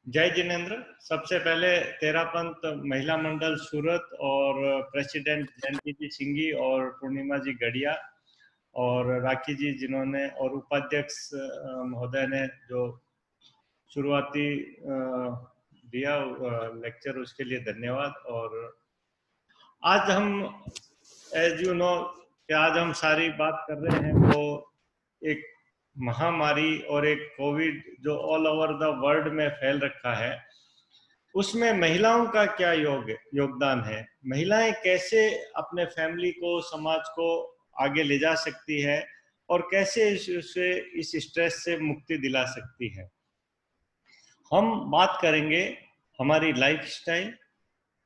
जय जिनेन्द्र। सबसे पहले तेरापंथ महिला मंडल सूरत और प्रेसिडेंट जयंती जी सिंघी और पूर्णिमा जी गढ़िया और राखी जी जिन्होंने और उपाध्यक्ष महोदय ने जो शुरुआती दिया लेक्चर, उसके लिए धन्यवाद। और आज हम एज यू नो कि आज हम सारी बात कर रहे हैं वो एक महामारी और एक कोविड जो ऑल ओवर द वर्ल्ड में फैल रखा है, उसमें महिलाओं का क्या योगदान है। महिलाएं कैसे अपने फैमिली को, समाज को आगे ले जा सकती है और कैसे इस स्ट्रेस से मुक्ति दिला सकती है। हम बात करेंगे हमारी लाइफस्टाइल,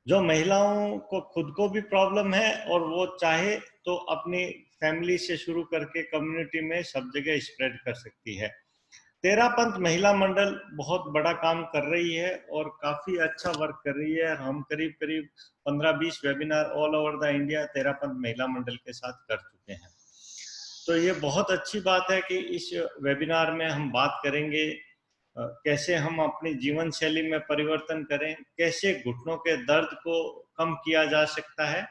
जो महिलाओं को खुद को भी प्रॉब्लम है और वो चाहे तो अपनी फैमिली से शुरू करके कम्युनिटी में सब जगह स्प्रेड कर सकती है। तेरापंथ महिला मंडल बहुत बड़ा काम कर रही है और काफी अच्छा वर्क कर रही है। हम करीब करीब 15-20 webinar all over the India Terapanth महिला मंडल के साथ कर चुके हैं। तो ये बहुत अच्छी बात है कि इस वेबिनार में हम बात करेंगे कैसे हम अपनी जीवन शैली में परिवर्तन करें, कैसे घुटनों के दर्द को कम किया जा सकता है।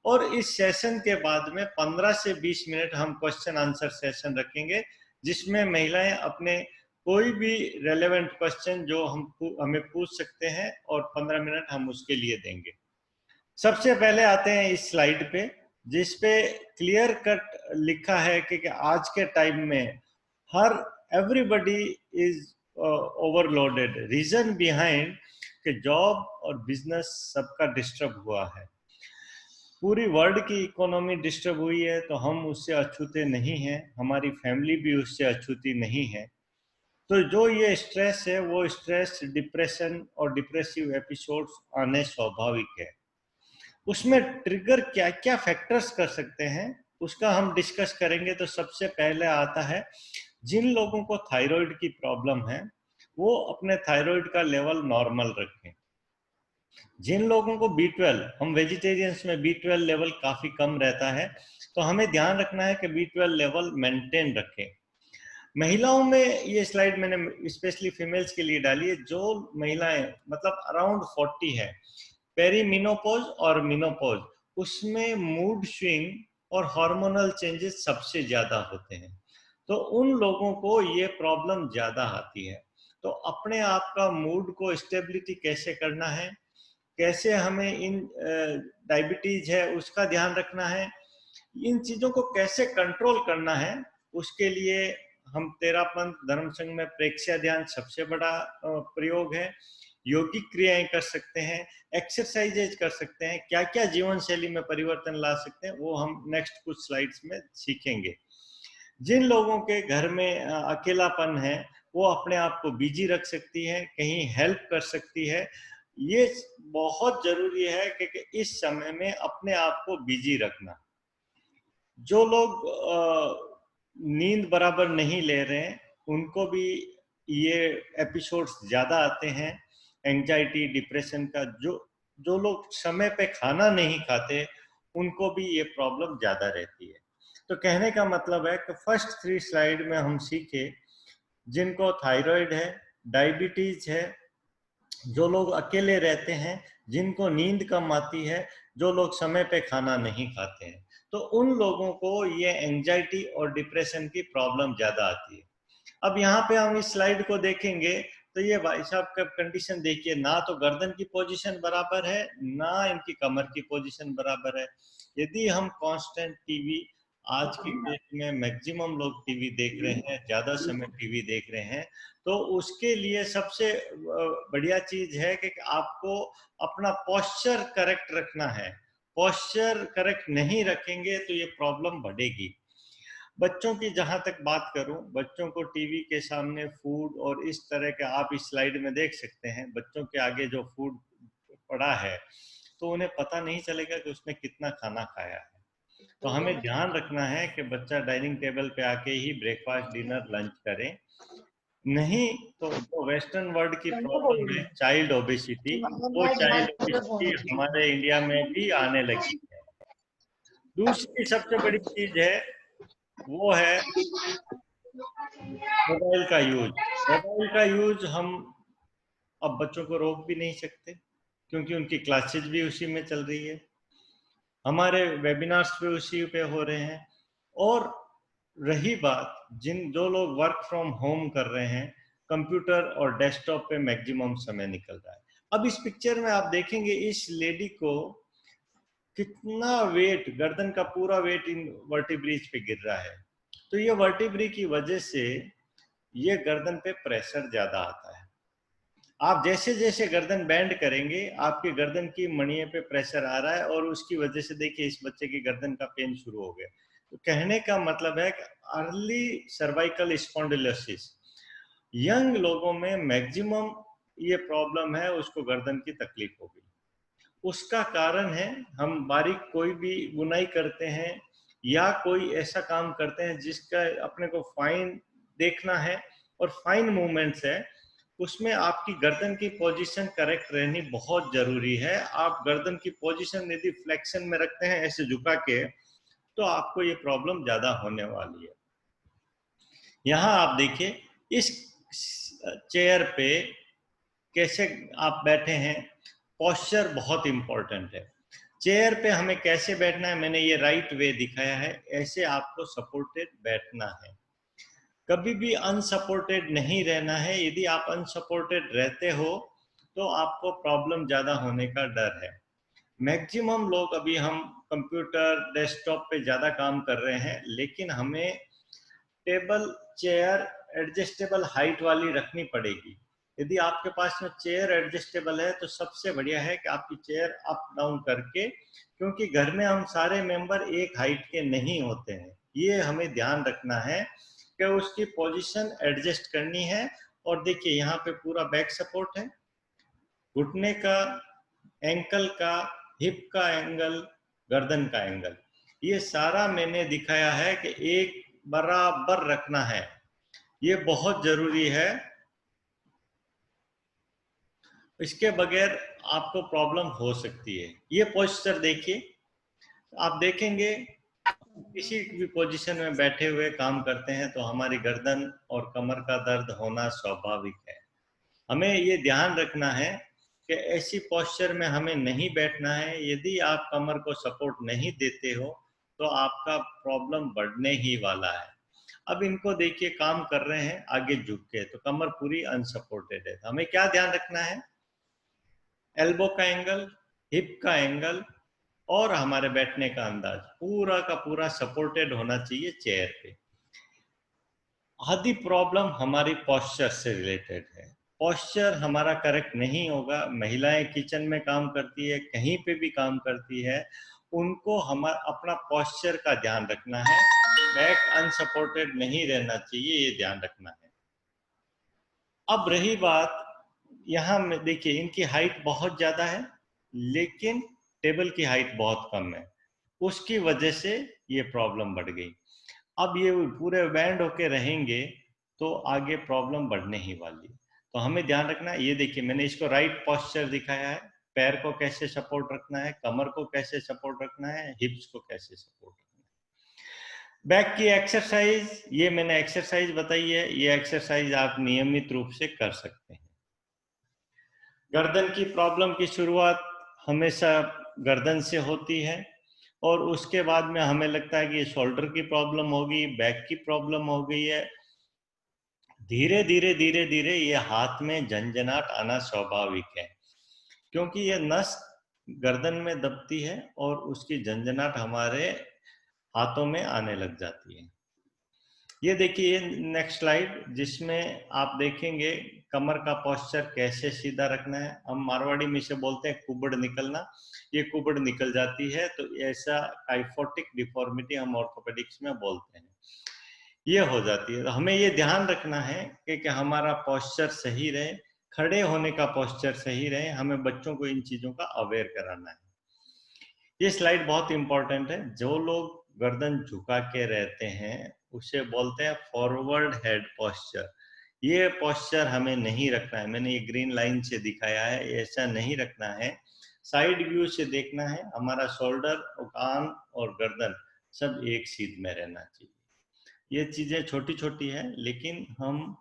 और इस सेशन के बाद में 15 से 20 मिनट हम क्वेश्चन आंसर सेशन रखेंगे, जिसमें महिलाएं अपने कोई भी रेलेवेंट क्वेश्चन जो हमें पूछ सकते हैं और 15 मिनट हम उसके लिए देंगे। सबसे पहले आते हैं इस स्लाइड पे, जिस पे क्लियर कट लिखा है कि आज के टाइम में हर everybody is overloaded. Reason behind कि जॉब और बिजनेस सबका डिस्टर्ब हुआ है, पूरी वर्ल्ड की इकोनॉमी डिस्टर्ब हुई है, तो हम उससे अछूते नहीं हैं, हमारी फैमिली भी उससे अछूती नहीं है। तो जो ये स्ट्रेस है वो स्ट्रेस, डिप्रेशन और डिप्रेसिव एपिसोड्स आने स्वाभाविक है। उसमें ट्रिगर क्या क्या फैक्टर्स कर सकते हैं उसका हम डिस्कस करेंगे। तो सबसे पहले आता है, जिन लोगों को थायराइड की प्रॉब्लम है वो अपने थायराइड का लेवल नॉर्मल रखें। जिन लोगों को B12, हम वेजिटेरियंस में B12 लेवल काफी कम रहता है, तो हमें ध्यान रखना है कि B12 लेवल मेंटेन रखें। महिलाओं में ये स्लाइड मैंने स्पेशली फीमेल्स के लिए डाली है। जो महिलाएं मतलब अराउंड 40 है, पेरीमिनोपॉज और मिनोपॉज, उसमें मूड स्विंग और हार्मोनल चेंजेस सबसे ज्यादा होते हैं, तो उन लोगों को ये प्रॉब्लम ज्यादा आती है। तो अपने आप का मूड को स्टेबिलिटी कैसे करना है, कैसे हमें इन डायबिटीज है उसका ध्यान रखना है, इन चीजों को कैसे कंट्रोल करना है, उसके लिए हम तेरापंथ धर्म संघ में प्रेक्ष्या ध्यान सबसे बड़ा प्रयोग है। योगिक क्रियाएं कर सकते हैं, एक्सरसाइजेज कर सकते हैं, क्या क्या जीवन शैली में परिवर्तन ला सकते हैं वो हम नेक्स्ट कुछ स्लाइड्स में सीखेंगे। जिन लोगों के घर में अकेलापन है वो अपने आप को बिजी रख सकती है, कहीं हेल्प कर सकती है। ये बहुत जरूरी है कि इस समय में अपने आप को बिजी रखना। जो लोग नींद बराबर नहीं ले रहे हैं उनको भी ये एपिसोड्स ज्यादा आते हैं, एंजाइटी, डिप्रेशन का। जो जो लोग समय पे खाना नहीं खाते उनको भी ये प्रॉब्लम ज्यादा रहती है। तो कहने का मतलब है कि फर्स्ट 3 स्लाइड में हम सीखे, जिनको थायराइड है, डायबिटीज है, जो लोग अकेले रहते हैं, जिनको नींद कम आती है, जो लोग समय पे खाना नहीं खाते हैं, तो उन लोगों को ये एंजाइटी और डिप्रेशन की प्रॉब्लम ज्यादा आती है। अब यहाँ पे हम इस स्लाइड को देखेंगे तो ये भाई साहब का कंडीशन देखिए, ना तो गर्दन की पोजीशन बराबर है, ना इनकी कमर की पोजीशन बराबर है। यदि हम कांस्टेंट टीवी, आज की डेट में मैक्सिमम लोग टीवी देख रहे हैं, ज्यादा समय टीवी देख रहे हैं, तो उसके लिए सबसे बढ़िया चीज है कि आपको अपना पोस्चर करेक्ट रखना है। पोस्चर करेक्ट नहीं रखेंगे तो ये प्रॉब्लम बढ़ेगी। बच्चों की जहां तक बात करूं, बच्चों को टीवी के सामने फूड और इस तरह के, आप इस स्लाइड में देख सकते हैं, बच्चों के आगे जो फूड पड़ा है तो उन्हें पता नहीं चलेगा कि उसने कितना खाना खाया है। तो हमें ध्यान रखना है कि बच्चा डाइनिंग टेबल पे आके ही ब्रेकफास्ट, डिनर, लंच करे। नहीं तो जो वेस्टर्न वर्ल्ड की प्रॉब्लम है चाइल्ड ओबेसिटी, वो चाइल्ड ओबेसिटी हमारे इंडिया में भी आने लगी है। दूसरी सबसे बड़ी चीज है वो है मोबाइल का यूज। मोबाइल का यूज हम अब बच्चों को रोक भी नहीं सकते क्योंकि उनकी क्लासेज भी उसी में चल रही है, हमारे वेबिनार्स भी उसी पे हो रहे हैं। और रही बात जो लोग वर्क फ्रॉम होम कर रहे हैं, कंप्यूटर और डेस्कटॉप पे मैक्सिमम समय निकल रहा है। अब इस पिक्चर में आप देखेंगे इस लेडी को कितना वेट, गर्दन का पूरा वेट इन वर्टिब्रीज पे गिर रहा है। तो ये वर्टिब्री की वजह से ये गर्दन पे प्रेशर ज्यादा आता है। आप जैसे जैसे गर्दन बैंड करेंगे आपके गर्दन की मणिये पे प्रेशर आ रहा है और उसकी वजह से देखिए इस बच्चे की गर्दन का पेन शुरू हो गया। तो कहने का मतलब है कि अर्ली सर्वाइकल स्पॉन्डिलोसिस यंग लोगों में मैक्सिमम ये प्रॉब्लम है, उसको गर्दन की तकलीफ हो गई। उसका कारण है हम बारीक कोई भी बुनाई करते हैं या कोई ऐसा काम करते हैं जिसका अपने को फाइन देखना है और फाइन मूवमेंट्स है, उसमें आपकी गर्दन की पोजीशन करेक्ट रहनी बहुत जरूरी है। आप गर्दन की पोजीशन यदि फ्लेक्शन में रखते हैं ऐसे झुका के, तो आपको ये प्रॉब्लम ज्यादा होने वाली है। यहाँ आप देखिए इस चेयर पे कैसे आप बैठे हैं, पोस्चर बहुत इंपॉर्टेंट है। चेयर पे हमें कैसे बैठना है, मैंने ये राइट वे दिखाया है, ऐसे आपको सपोर्टेड बैठना है, कभी भी अनसपोर्टेड नहीं रहना है। यदि आप अनसपोर्टेड रहते हो तो आपको प्रॉब्लम ज्यादा होने का डर है। मैक्सिमम लोग अभी हम कंप्यूटर डेस्कटॉप पे ज्यादा काम कर रहे हैं, लेकिन हमें टेबल चेयर एडजस्टेबल हाइट वाली रखनी पड़ेगी। यदि आपके पास में चेयर एडजस्टेबल है तो सबसे बढ़िया है कि आपकी चेयर अप डाउन करके, क्योंकि घर में हम सारे मेंबर एक हाइट के नहीं होते हैं, ये हमें ध्यान रखना है कि उसकी पोजीशन एडजस्ट करनी है। और देखिए यहाँ पे पूरा बैक सपोर्ट है, घुटने का, एंकल का, हिप का एंगल, गर्दन का एंगल, ये सारा मैंने दिखाया है कि एक बराबर रखना है, ये बहुत जरूरी है। इसके बगैर आपको प्रॉब्लम हो सकती है। ये पोस्चर देखिए, आप देखेंगे किसी भी पोजीशन में बैठे हुए काम करते हैं तो हमारी गर्दन और कमर का दर्द होना स्वाभाविक है। हमें ये ध्यान रखना है कि ऐसी पोस्चर में हमें नहीं बैठना है। यदि आप कमर को सपोर्ट नहीं देते हो तो आपका प्रॉब्लम बढ़ने ही वाला है। अब इनको देखिए काम कर रहे हैं आगे झुक के, तो कमर पूरी अनसपोर्टेड है। तो हमें क्या ध्यान रखना है, एल्बो का एंगल, हिप का एंगल और हमारे बैठने का अंदाज पूरा का पूरा सपोर्टेड होना चाहिए चेयर पे। आधी प्रॉब्लम हमारी पोस्चर से रिलेटेड है। पोस्चर हमारा करेक्ट नहीं होगा, महिलाएं किचन में काम करती है, कहीं पे भी काम करती है, उनको हमारा अपना पोस्चर का ध्यान रखना है। बैक अनसपोर्टेड नहीं रहना चाहिए, ये ध्यान रखना है। अब रही बात, यहाँ में देखिए इनकी हाइट बहुत ज्यादा है लेकिन टेबल की हाइट बहुत कम है, उसकी वजह से ये प्रॉब्लम बढ़ गई। अब ये पूरे बैंड होके रहेंगे तो आगे प्रॉब्लम बढ़ने ही वाली है। तो हमें ध्यान रखना है। ये देखिए मैंने इसको राइट पोस्चर दिखाया है, पैर को कैसे सपोर्ट रखना है, कमर को कैसे सपोर्ट रखना है, हिप्स को कैसे सपोर्ट रखना है। बैक की एक्सरसाइज, ये मैंने एक्सरसाइज बताई है, ये एक्सरसाइज आप नियमित रूप से कर सकते हैं। गर्दन की प्रॉब्लम की शुरुआत हमेशा गर्दन से होती है और उसके बाद में हमें लगता है कि शोल्डर की प्रॉब्लम होगी, बैक की प्रॉब्लम हो गई है। धीरे धीरे धीरे धीरे ये हाथ में झंझनाहट आना स्वाभाविक है, क्योंकि ये नस गर्दन में दबती है और उसकी झंझनाहट हमारे हाथों में आने लग जाती है। ये देखिए नेक्स्ट स्लाइड, जिसमें आप देखेंगे कमर का पोस्चर कैसे सीधा रखना है। हम मारवाड़ी में इसे बोलते हैं कुबड़ निकलना, ये कुबड़ निकल जाती है तो ऐसा काइफोटिक डिफॉर्मिटी हम ऑर्थोपेडिक्स में बोलते हैं, ये हो जाती है। तो हमें ये ध्यान रखना है कि हमारा पोस्चर सही रहे, खड़े होने का पोस्चर सही रहे। हमें बच्चों को इन चीजों का अवेयर कराना है। ये स्लाइड बहुत इंपॉर्टेंट है। जो लोग गर्दन झुका के रहते हैं उसे बोलते हैं फॉरवर्ड हेड पोस्चर। ये पोस्चर हमें नहीं रखना है, मैंने ये ग्रीन लाइन से दिखाया है, ऐसा नहीं रखना है। साइड व्यू से देखना है, हमारा शोल्डर, कान और गर्दन सब एक सीध में रहना चाहिए। ये चीजें छोटी छोटी हैं लेकिन हम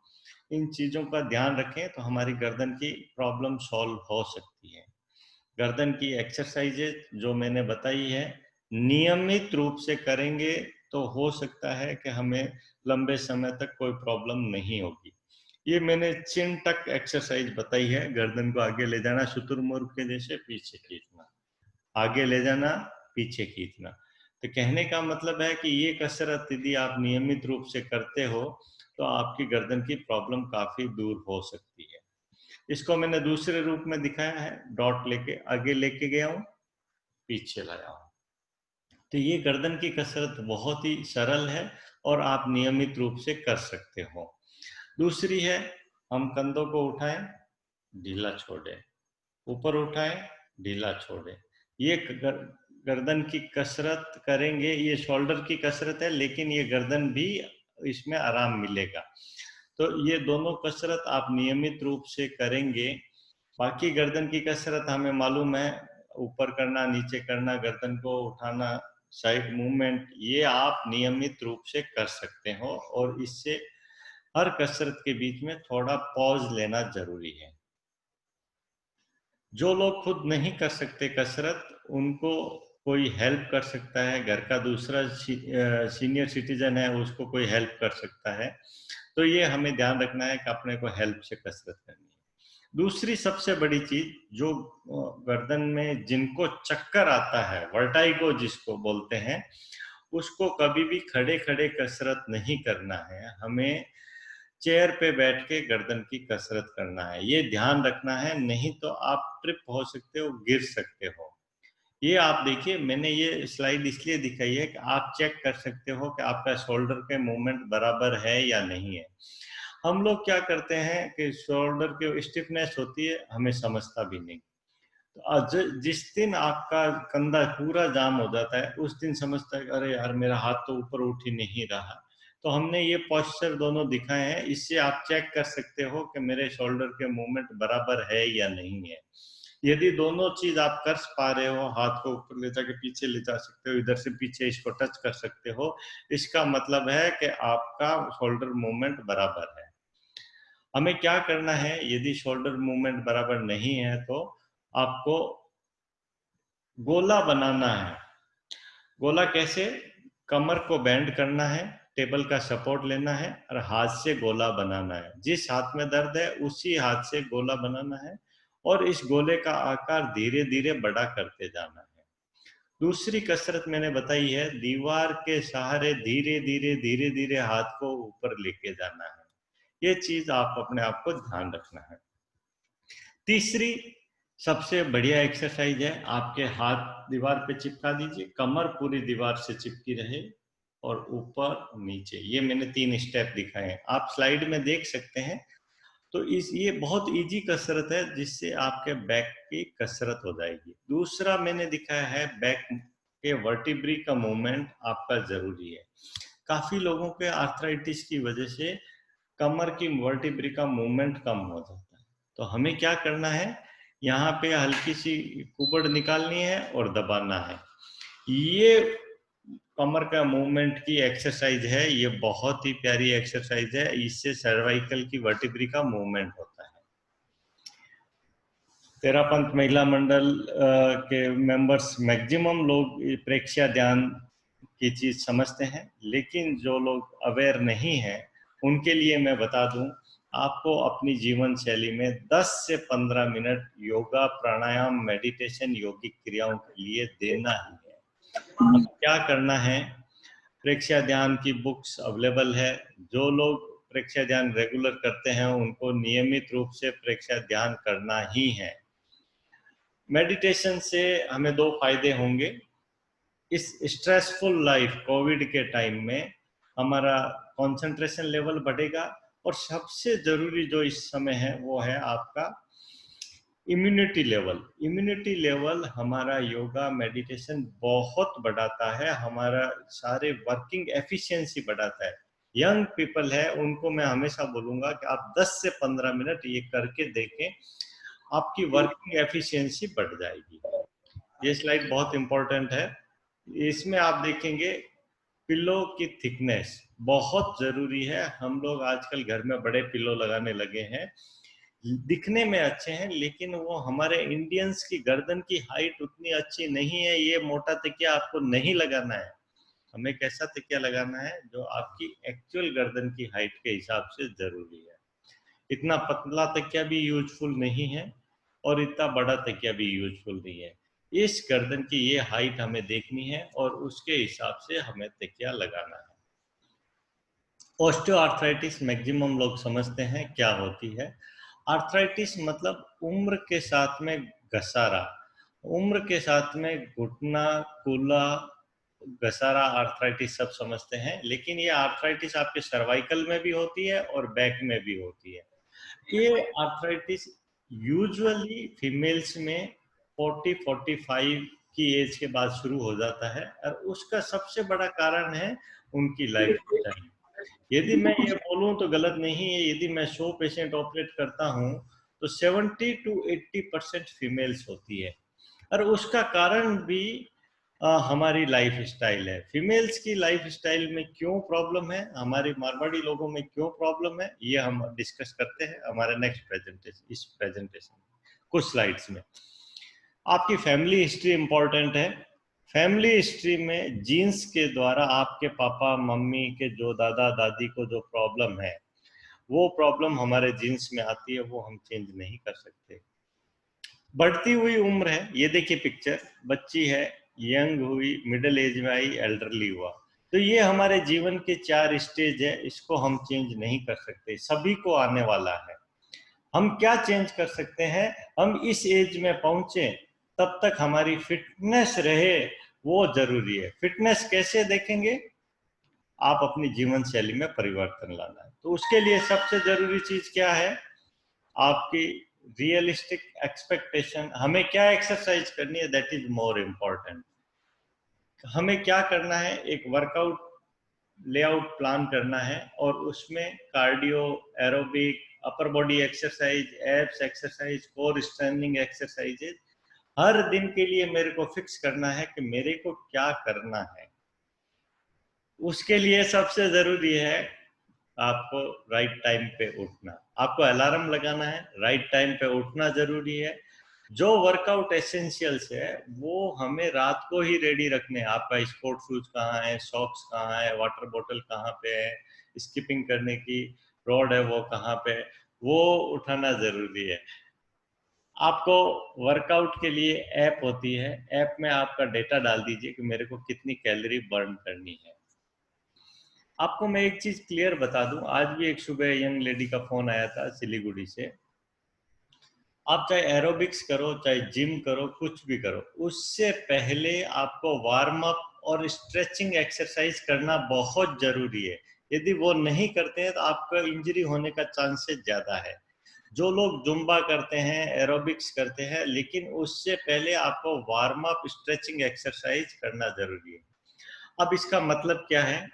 इन चीज़ों का ध्यान रखें तो हमारी गर्दन की प्रॉब्लम सॉल्व हो सकती है। गर्दन की एक्सरसाइजेज जो मैंने बताई है, नियमित रूप से करेंगे तो हो सकता है कि हमें लंबे समय तक कोई प्रॉब्लम नहीं होगी। ये मैंने चिन टक एक्सरसाइज बताई है, गर्दन को आगे ले जाना, शुतुरमुर्ग के जैसे पीछे खींचना, आगे ले जाना, पीछे खींचना। तो कहने का मतलब है कि ये कसरत यदि आप नियमित रूप से करते हो तो आपकी गर्दन की प्रॉब्लम काफी दूर हो सकती है। इसको मैंने दूसरे रूप में दिखाया है, डॉट लेके आगे लेके गया हूँ, पीछे लाया हूँ। तो ये गर्दन की कसरत बहुत ही सरल है और आप नियमित रूप से कर सकते हो। दूसरी है, हम कंधों को उठाएं, ढीला छोड़ें, ऊपर उठाएं, ढीला छोड़ें। ये गर्दन की कसरत करेंगे, ये शोल्डर की कसरत है लेकिन ये गर्दन भी इसमें आराम मिलेगा। तो ये दोनों कसरत आप नियमित रूप से करेंगे। बाकी गर्दन की कसरत हमें मालूम है, ऊपर करना, नीचे करना, गर्दन को उठाना, साइड मूवमेंट, ये आप नियमित रूप से कर सकते हो और इससे हर कसरत के बीच में थोड़ा पॉज लेना जरूरी है। जो लोग खुद नहीं कर सकते कसरत, उनको कोई हेल्प कर सकता है, घर का दूसरा सीनियर सिटीजन है उसको कोई हेल्प कर सकता है। तो ये हमें ध्यान रखना है कि अपने को हेल्प से कसरत करनी है। दूसरी सबसे बड़ी चीज, जो गर्दन में जिनको चक्कर आता है, वर्टाइगो जिसको बोलते हैं, उसको कभी भी खड़े खड़े कसरत नहीं करना है, हमें चेयर पे बैठ के गर्दन की कसरत करना है। ये ध्यान रखना है, नहीं तो आप ट्रिप हो सकते हो, गिर सकते हो। ये आप देखिए, मैंने ये स्लाइड इसलिए दिखाई है कि आप चेक कर सकते हो कि आपका शोल्डर के मूवमेंट बराबर है या नहीं है। हम लोग क्या करते हैं कि शोल्डर की स्टिफनेस होती है, हमें समझता भी नहीं। तो जिस दिन आपका कंधा पूरा जाम हो जाता है, उस दिन समझता है कि अरे यार मेरा हाथ तो ऊपर उठ ही नहीं रहा। तो हमने ये पोस्चर दोनों दिखाए हैं, इससे आप चेक कर सकते हो कि मेरे शोल्डर के मूवमेंट बराबर है या नहीं है। यदि दोनों चीज आप कर पा रहे हो, हाथ को ऊपर ले जाके पीछे ले जा सकते हो, इधर से पीछे इसको टच कर सकते हो, इसका मतलब है कि आपका शोल्डर मूवमेंट बराबर है। हमें क्या करना है, यदि शोल्डर मूवमेंट बराबर नहीं है तो आपको गोला बनाना है। गोला कैसे? कमर को बेंड करना है, टेबल का सपोर्ट लेना है और हाथ से गोला बनाना है। जिस हाथ में दर्द है उसी हाथ से गोला बनाना है और इस गोले का आकार धीरे धीरे बड़ा करते जाना है। दूसरी कसरत मैंने बताई है, दीवार के सहारे धीरे धीरे धीरे धीरे हाथ को ऊपर लेके जाना है। ये चीज आप अपने आप को ध्यान रखना है। तीसरी सबसे बढ़िया एक्सरसाइज है, आपके हाथ दीवार पे चिपका दीजिए, कमर पूरी दीवार से चिपकी रहे और ऊपर नीचे। ये मैंने 3 स्टेप दिखाए हैं, आप स्लाइड में देख सकते हैं। तो ये बहुत इजी कसरत है जिससे आपके बैक की कसरत हो जाएगी। दूसरा मैंने दिखाया है, बैक के वर्टिब्री का मूवमेंट आपका जरूरी है। काफी लोगों के आर्थराइटिस की वजह से कमर की वर्टिब्री का मूवमेंट कम हो जाता है। तो हमें क्या करना है, यहाँ पे हल्की सी कुबड़ निकालनी है और दबाना है। ये कमर का मूवमेंट की एक्सरसाइज है, ये बहुत ही प्यारी एक्सरसाइज है, इससे सर्वाइकल की वर्टिब्री का मूवमेंट होता है। तेरापंथ महिला मंडल के मेंबर्स मैक्सिमम लोग प्रेक्ष्या ध्यान की चीज समझते हैं, लेकिन जो लोग अवेयर नहीं है उनके लिए मैं बता दूं, आपको अपनी जीवन शैली में 10 से 15 मिनट योगा, प्राणायाम, मेडिटेशन, योगिक क्रियाओं के लिए देना ही है। अब क्या करना है, प्रेक्ष्या ध्यान की बुक्स अवेलेबल है। जो लोग प्रेक्ष्या ध्यान रेगुलर करते हैं उनको नियमित रूप से प्रेक्ष्या ध्यान करना ही है। मेडिटेशन से हमें 2 फायदे होंगे। इस स्ट्रेसफुल लाइफ कोविड के टाइम में हमारा कंसंट्रेशन लेवल बढ़ेगा और सबसे जरूरी जो इस समय है वो है आपका इम्यूनिटी लेवल। इम्यूनिटी लेवल हमारा योगा मेडिटेशन बहुत बढ़ाता है, हमारा सारे वर्किंग एफिशिएंसी बढ़ाता है। यंग पीपल है उनको मैं हमेशा बोलूंगा कि आप 10 से 15 मिनट ये करके देखें, आपकी वर्किंग एफिशिएंसी बढ़ जाएगी। ये स्लाइड बहुत इंपॉर्टेंट है। इसमें आप देखेंगे पिलो की थिकनेस बहुत जरूरी है। हम लोग आजकल घर में बड़े पिलो लगाने लगे हैं, दिखने में अच्छे हैं, लेकिन वो हमारे इंडियंस की गर्दन की हाइट उतनी अच्छी नहीं है। ये मोटा तकिया आपको नहीं लगाना है। हमें कैसा तकिया लगाना है जो आपकी एक्चुअल गर्दन की हाइट के हिसाब से जरूरी है। इतना पतला तकिया भी यूजफुल नहीं है और इतना बड़ा तकिया भी यूजफुल नहीं है। इस गर्दन की ये हाइट हमें देखनी है और उसके हिसाब से हमें तकिया लगाना है। ऑस्टियोआर्थराइटिस मैक्सिमम लोग समझते हैं क्या होती है। आर्थराइटिस मतलब उम्र के साथ में घसारा, उम्र के साथ में घुटना, कूला, घसारा, आर्थराइटिस सब समझते हैं, लेकिन ये आर्थराइटिस आपके सर्वाइकल में भी होती है और बैक में भी होती है। ये आर्थराइटिस यूजुअली फीमेल्स में 40-45 की एज के बाद शुरू हो जाता है और उसका सबसे बड़ा कारण है उनकी लाइफ स्टाइल। यदि मैं ये बोलूं तो गलत नहीं है, यदि मैं 100 पेशेंट ऑपरेट करता हूं तो 70-80% फीमेल्स होती है और उसका कारण भी हमारी लाइफ स्टाइल है। फीमेल्स की लाइफ स्टाइल में क्यों प्रॉब्लम है, हमारे मारवाड़ी लोगों में क्यों प्रॉब्लम है, ये हम डिस्कस करते हैं हमारे नेक्स्ट प्रेजेंटेशन, इस प्रेजेंटेशन में कुछ स्लाइड्स में। आपकी फैमिली हिस्ट्री इंपॉर्टेंट है। फैमिली हिस्ट्री में जीन्स के द्वारा आपके पापा मम्मी के जो दादा दादी को जो प्रॉब्लम है, वो प्रॉब्लम हमारे जीन्स में आती है, वो हम चेंज नहीं कर सकते। बढ़ती हुई उम्र है, ये देखिए पिक्चर, बच्ची है, यंग हुई, मिडिल एज में आई, एल्डरली हुआ। तो ये हमारे जीवन के 4 स्टेज है, इसको हम चेंज नहीं कर सकते, सभी को आने वाला है। हम क्या चेंज कर सकते हैं, हम इस एज में पहुंचे तब तक हमारी फिटनेस रहे, वो जरूरी है। फिटनेस कैसे देखेंगे, आप अपनी जीवन शैली में परिवर्तन लाना है। तो उसके लिए सबसे जरूरी चीज क्या है, आपकी रियलिस्टिक एक्सपेक्टेशन। हमें क्या एक्सरसाइज करनी है, दैट इज मोर इम्पोर्टेंट। हमें क्या करना है, एक वर्कआउट लेआउट प्लान करना है और उसमें cardio, aerobic, upper body exercise, abs exercise, core strengthening exercises हर दिन के लिए मेरे को फिक्स करना है कि मेरे को क्या करना है। उसके लिए सबसे जरूरी है आपको राइट टाइम पे उठना। आपको अलार्म लगाना है, राइट टाइम पे उठना जरूरी है। जो वर्कआउट एसेंशियल्स है वो हमें रात को ही रेडी रखने हैं। आपका स्पोर्ट शूज कहाँ है, सॉक्स कहाँ है, वाटर बोतल कहाँ पे है, स्किपिंग करने की रॉड है वो कहाँ पे है, वो उठाना जरूरी है। आपको वर्कआउट के लिए ऐप होती है, ऐप में आपका डेटा डाल दीजिए कि मेरे को कितनी कैलोरी बर्न करनी है। आपको मैं एक चीज क्लियर बता दूं, आज भी एक सुबह यंग लेडी का फोन आया था सिलीगुड़ी से। आप चाहे एरोबिक्स करो, चाहे जिम करो, कुछ भी करो, उससे पहले आपको वार्म अप और स्ट्रेचिंग एक्सरसाइज करना बहुत जरूरी है। यदि वो नहीं करते हैं तो आपका इंजरी होने का चांसेस ज्यादा है। जो लोग जुम्बा करते हैं, एरोबिक्स करते हैं, लेकिन उससे पहले आपको वार्म अप स्ट्रेचिंग एक्सरसाइज करना जरूरी है। अब इसका मतलब क्या है,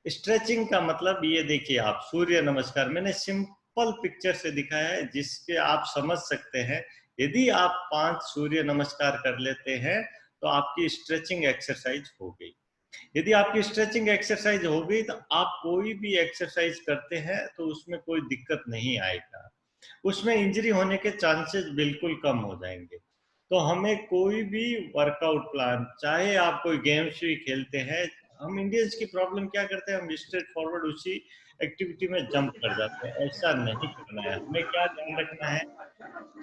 स्ट्रेचिंग का मतलब ये देखिए, आप सूर्य नमस्कार मैंने सिंपल पिक्चर से दिखाया है जिसके आप समझ सकते हैं। यदि आप 5 सूर्य नमस्कार कर लेते हैं तो आपकी स्ट्रेचिंग एक्सरसाइज हो गई। यदि आपकी स्ट्रेचिंग एक्सरसाइज हो गई तो आप कोई भी एक्सरसाइज करते हैं तो उसमें कोई दिक्कत नहीं आएगा, उसमें इंजरी होने के चांसेस बिल्कुल कम हो जाएंगे। तो हमें कोई भी वर्कआउट प्लान, चाहे आप कोई गेम्स भी खेलते हैं, हम इंडियंस की प्रॉब्लम क्या करते हैं, हम स्ट्रेट फॉरवर्ड उसी एक्टिविटी में जंप कर जाते हैं। ऐसा नहीं करना है, हमें क्या ध्यान रखना है,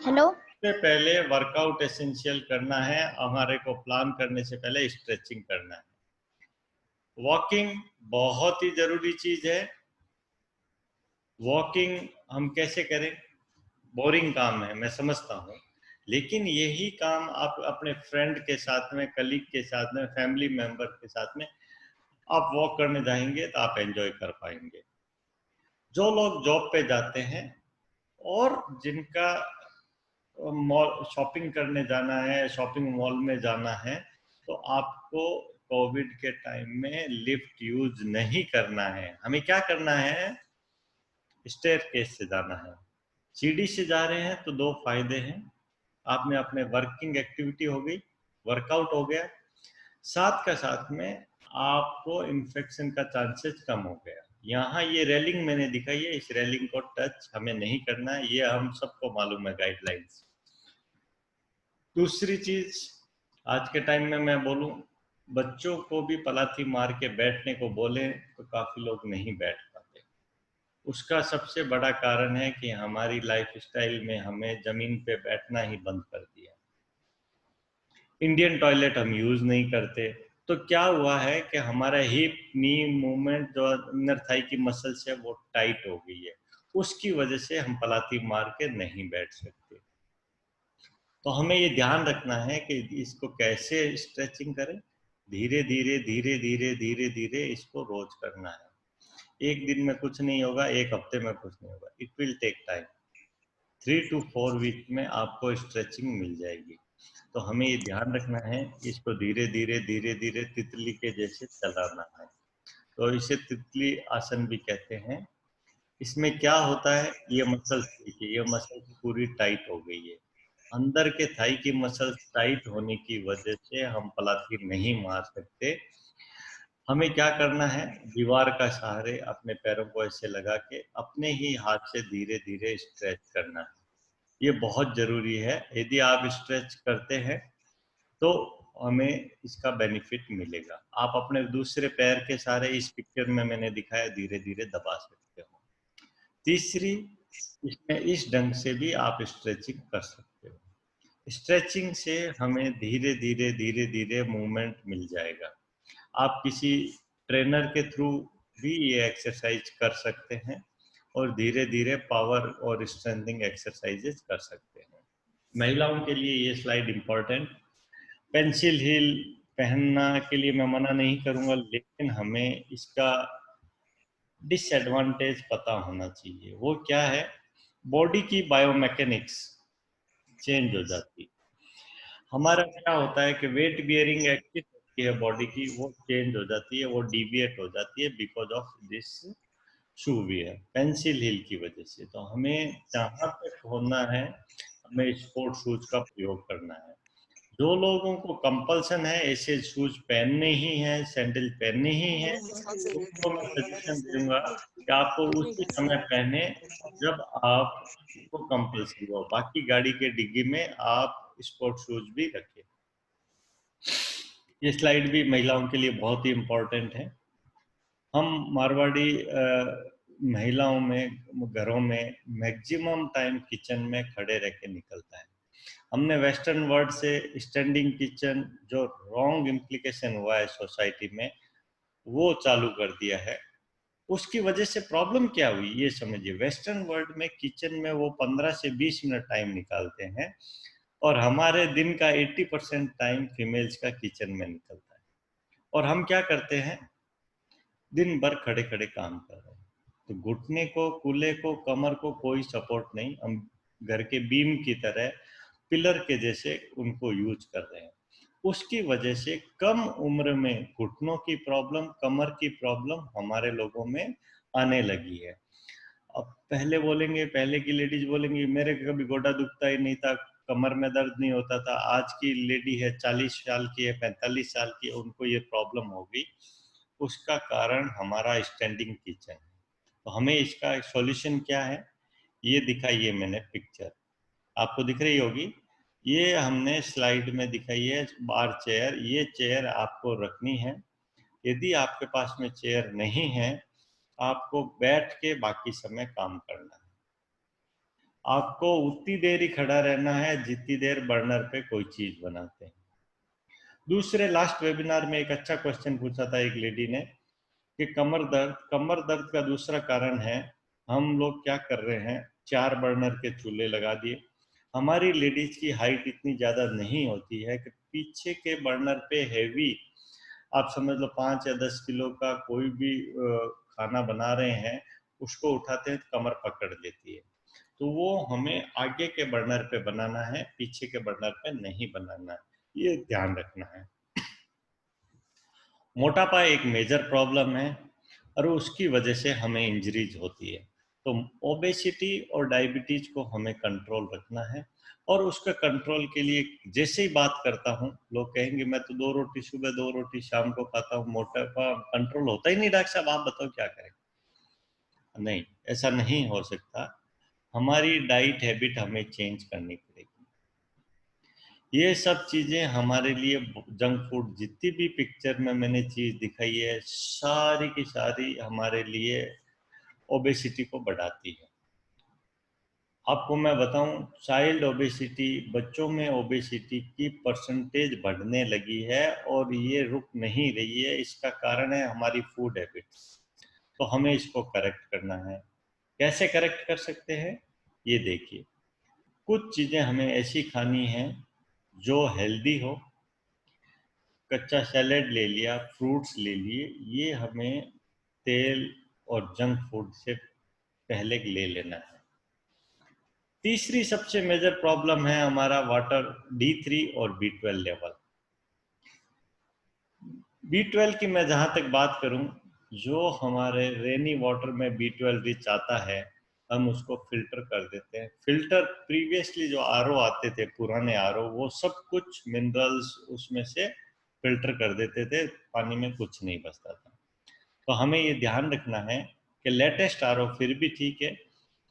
हेलो। सबसे पहले वर्कआउट एसेंशियल करना है, हमारे को प्लान करने से पहले स्ट्रेचिंग करना है। वॉकिंग बहुत ही जरूरी चीज है। वॉकिंग हम कैसे करें, बोरिंग काम है मैं समझता हूँ, लेकिन यही काम आप अपने फ्रेंड के साथ में, कलीग के साथ में, फैमिली मेंबर के साथ में आप वॉक करने जाएंगे तो आप एंजॉय कर पाएंगे। जो लोग जॉब पे जाते हैं और जिनका मॉल शॉपिंग करने जाना है, शॉपिंग मॉल में जाना है, तो आपको कोविड के टाइम में लिफ्ट यूज नहीं करना है। हमें क्या करना है, स्टेयरकेस से जाना है। सीढ़ी से जा रहे हैं तो 2 फायदे हैं, आप में अपने वर्किंग एक्टिविटी हो गई, वर्कआउट हो गया, साथ का साथ में आपको इन्फेक्शन का चांसेस कम हो गया। यहाँ ये रेलिंग मैंने दिखाई है, इस रेलिंग को टच हमें नहीं करना है, ये हम सबको मालूम है गाइडलाइंस। दूसरी चीज आज के टाइम में मैं बोलूं, बच्चों को भी पलाथी मार के बैठने को बोले तो काफी लोग नहीं बैठ पाते। उसका सबसे बड़ा कारण है कि हमारी लाइफस्टाइल में हमें जमीन पे बैठना ही बंद कर दिया। इंडियन टॉयलेट हम यूज नहीं करते, तो क्या हुआ है कि हमारा हिप नी मूवमेंट जो इनर थाई की मसल्स है वो टाइट हो गई है, उसकी वजह से हम पलाथी मार के नहीं बैठ सकते। तो हमें ये ध्यान रखना है कि इसको कैसे स्ट्रेचिंग करें। धीरे धीरे धीरे धीरे धीरे धीरे इसको रोज करना है। एक दिन में कुछ नहीं होगा, एक हफ्ते में कुछ नहीं होगा, it will take time. 3 to 4 week में आपको स्ट्रेचिंग मिल जाएगी। तो हमें ये ध्यान रखना है, इसको धीरे धीरे धीरे धीरे तितली के जैसे चलाना है। तो इसे तितली आसन भी कहते हैं। इसमें क्या होता है, ये मसल्स देखिए, ये मसल्स पूरी टाइट हो गई है। अंदर के थाई की मसल्स टाइट होने की वजह से हम पलाथी नहीं मार सकते। हमें क्या करना है, दीवार का सहारे अपने पैरों को ऐसे लगा के अपने ही हाथ से धीरे धीरे स्ट्रेच करना है। ये बहुत जरूरी है। यदि आप स्ट्रेच करते हैं तो हमें इसका बेनिफिट मिलेगा। आप अपने दूसरे पैर के सहारे, इस पिक्चर में मैंने दिखाया, धीरे धीरे दबा सकते हो। तीसरी, इसमें इस ढंग से भी आप स्ट्रेचिंग कर सकते हो। स्ट्रेचिंग से हमें धीरे धीरे धीरे धीरे मूवमेंट मिल जाएगा। आप किसी ट्रेनर के थ्रू भी ये एक्सरसाइज कर सकते हैं और धीरे धीरे पावर और स्ट्रेंथिंग एक्सरसाइजेस कर सकते हैं। महिलाओं के लिए ये स्लाइड इम्पोर्टेंट। पेंसिल हील पहनना के लिए मैं मना नहीं करूंगा, लेकिन हमें इसका डिसएडवांटेज पता होना चाहिए। वो क्या है, बॉडी की बायोमैकेनिक्स चेंज हो जाती है। हमारा क्या होता है कि वेट बियरिंग एक्टिव होती है बॉडी की, वो चेंज हो जाती है, वो डिविएट हो जाती है because of this shoe wear, pencil heel की वजह से। तो हमें जहाँ तक होना है, हमें स्पोर्ट शूज का प्रयोग करना है। जो लोगों को कंपल्सन है ऐसे शूज पहनने ही हैं, सैंडल पहनने ही हैं, उनको मैं सजेशन दूंगा कि आपको उसी समय पहने जब आपको कंपल्सरी हो। बाकी गाड़ी के डिग्गी में आप स्पोर्ट शूज भी रखें। ये स्लाइड भी महिलाओं के लिए बहुत ही इम्पोर्टेंट है। हम मारवाड़ी महिलाओं में घरों में मैक्सिमम टाइम किचन में खड़े रह के निकलता है। हमने वेस्टर्न वर्ल्ड से स्टैंडिंग किचन, जो रॉन्ग इम्प्लीकेशन हुआ है सोसाइटी में, वो चालू कर दिया है। उसकी वजह से प्रॉब्लम क्या हुई ये समझिए। वेस्टर्न वर्ल्ड में किचन में वो 15 से 20 मिनट टाइम निकालते हैं और हमारे दिन का 80% टाइम फीमेल्स का किचन में निकलता है। और हम क्या करते हैं, दिन भर खड़े खड़े काम कर रहे हैं। तो घुटने को, कूल्हे को, कमर को कोई सपोर्ट नहीं। हम घर के बीम की तरह, पिलर के जैसे उनको यूज कर रहे हैं। उसकी वजह से कम उम्र में घुटनों की प्रॉब्लम, कमर की प्रॉब्लम हमारे लोगों में आने लगी है। अब पहले बोलेंगे, पहले की लेडीज बोलेंगी मेरे कभी गोडा दुखता ही नहीं था, कमर में दर्द नहीं होता था। आज की लेडी है, 40 साल की है, 45 साल की है, उनको ये प्रॉब्लम हो गई। उसका कारण हमारा स्टैंडिंग किचन है। तो हमें इसका सॉल्यूशन क्या है, ये दिखाइए मैंने पिक्चर, आपको दिख रही होगी। ये हमने स्लाइड में दिखाई है बार चेयर। ये चेयर आपको रखनी है। यदि आपके पास में चेयर नहीं है, आपको बैठ के बाकी समय काम करना है। आपको उतनी देर ही खड़ा रहना है जितनी देर बर्नर पे कोई चीज बनाते हैं। दूसरे लास्ट वेबिनार में एक अच्छा क्वेश्चन पूछा था एक लेडी ने कि कमर दर्द, कमर दर्द का दूसरा कारण है हम लोग क्या कर रहे हैं, 4 बर्नर के चूल्हे लगा दिए। हमारी लेडीज की हाइट इतनी ज्यादा नहीं होती है कि पीछे के बर्नर पे हैवी, आप समझ लो 5 या 10 किलो का कोई भी खाना बना रहे हैं, उसको उठाते हैं तो कमर पकड़ लेती है। तो वो हमें आगे के बर्नर पे बनाना है, पीछे के बर्नर पे नहीं बनाना है, ये ध्यान रखना है। मोटापा एक मेजर प्रॉब्लम है और उसकी वजह से हमें इंजरीज होती है। तो ओबेसिटी और डायबिटीज को हमें कंट्रोल रखना है, और उसका कंट्रोल के लिए जैसे ही बात करता हूँ लोग कहेंगे मैं तो 2 रोटी सुबह 2 रोटी शाम को खाता हूँ, मोटापा कंट्रोल होता ही नहीं। डॉक्टर साहब आप बताओ क्या करें? नहीं, ऐसा नहीं हो सकता। हमारी डाइट हैबिट हमें चेंज करनी पड़ेगी। ये सब चीजें हमारे लिए, जंक फूड जितनी भी पिक्चर में मैंने चीज दिखाई है सारी की सारी हमारे लिए ओबेसिटी को बढ़ाती है। आपको मैं बताऊं, चाइल्ड ओबेसिटी, बच्चों में ओबेसिटी की परसेंटेज बढ़ने लगी है और ये रुक नहीं रही है। इसका कारण है हमारी फूड हैबिट्स। तो हमें इसको करेक्ट करना है। कैसे करेक्ट कर सकते हैं? ये देखिए, कुछ चीज़ें हमें ऐसी खानी है जो हेल्दी हो। कच्चा सैलेड ले लिया, फ्रूट्स ले लिए, ये हमें तेल और जंक फूड से पहले ले लेना है। तीसरी सबसे मेजर प्रॉब्लम है हमारा वाटर, D3 और B12 लेवल। B12 की मैं जहाँ तक बात करूँ, जो हमारे रेनी वाटर में B12 रिच आता है, हम उसको फिल्टर कर देते हैं। फिल्टर प्रीवियसली जो आरओ आते थे, पुराने आरओ, वो सब कुछ मिनरल्स उसमें से फिल्टर कर देते थे, पानी में कुछ नहीं बचता था। तो हमें ये ध्यान रखना है कि लेटेस्ट आरओ फिर भी ठीक है,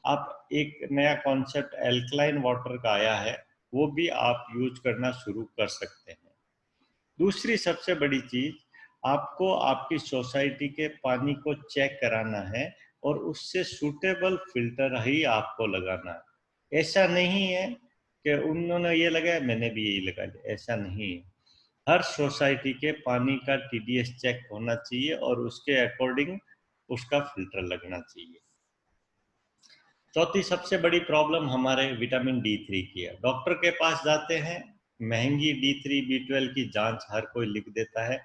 आप एक नया कॉन्सेप्ट एल्कलाइन वाटर का आया है, वो भी आप यूज करना शुरू कर सकते हैं। दूसरी सबसे बड़ी चीज, आपको आपकी सोसाइटी के पानी को चेक कराना है और उससे सूटेबल फिल्टर ही आपको लगाना है। ऐसा नहीं है कि उन्होंने ये लगाया मैंने भी यही लगा लिया, ऐसा नहीं है। हर सोसाइटी के पानी का TDS चेक होना चाहिए और उसके अकॉर्डिंग उसका फिल्टर लगना चाहिए। चौथी सबसे बड़ी प्रॉब्लम हमारे विटामिन D3 की है। डॉक्टर के पास जाते हैं, महंगी D3 B12 की जांच हर कोई लिख देता है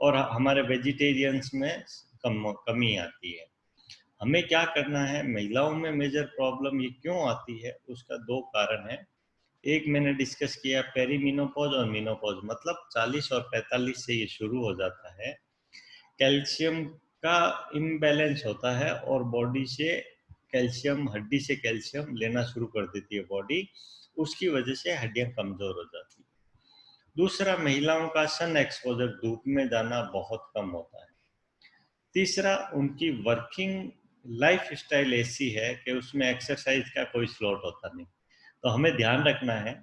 और हमारे वेजिटेरियंस में कमी आती है। हमें क्या करना है? महिलाओं में मेजर प्रॉब्लम ये क्यों आती है, उसका दो कारण है। एक मैंने डिस्कस किया, पेरीमिनोपॉज और मिनोपॉज, मतलब 40 और 45 से ये शुरू हो जाता है। कैल्शियम का इम्बैलेंस होता है और बॉडी से कैल्शियम, हड्डी से कैल्शियम लेना शुरू कर देती है बॉडी, उसकी वजह से हड्डियां कमजोर हो जाती है। दूसरा, महिलाओं का सन एक्सपोजर, धूप में जाना बहुत कम होता है। तीसरा, उनकी वर्किंग लाइफ स्टाइल ऐसी है कि उसमें एक्सरसाइज का कोई स्लॉट होता नहीं। तो हमें ध्यान रखना है,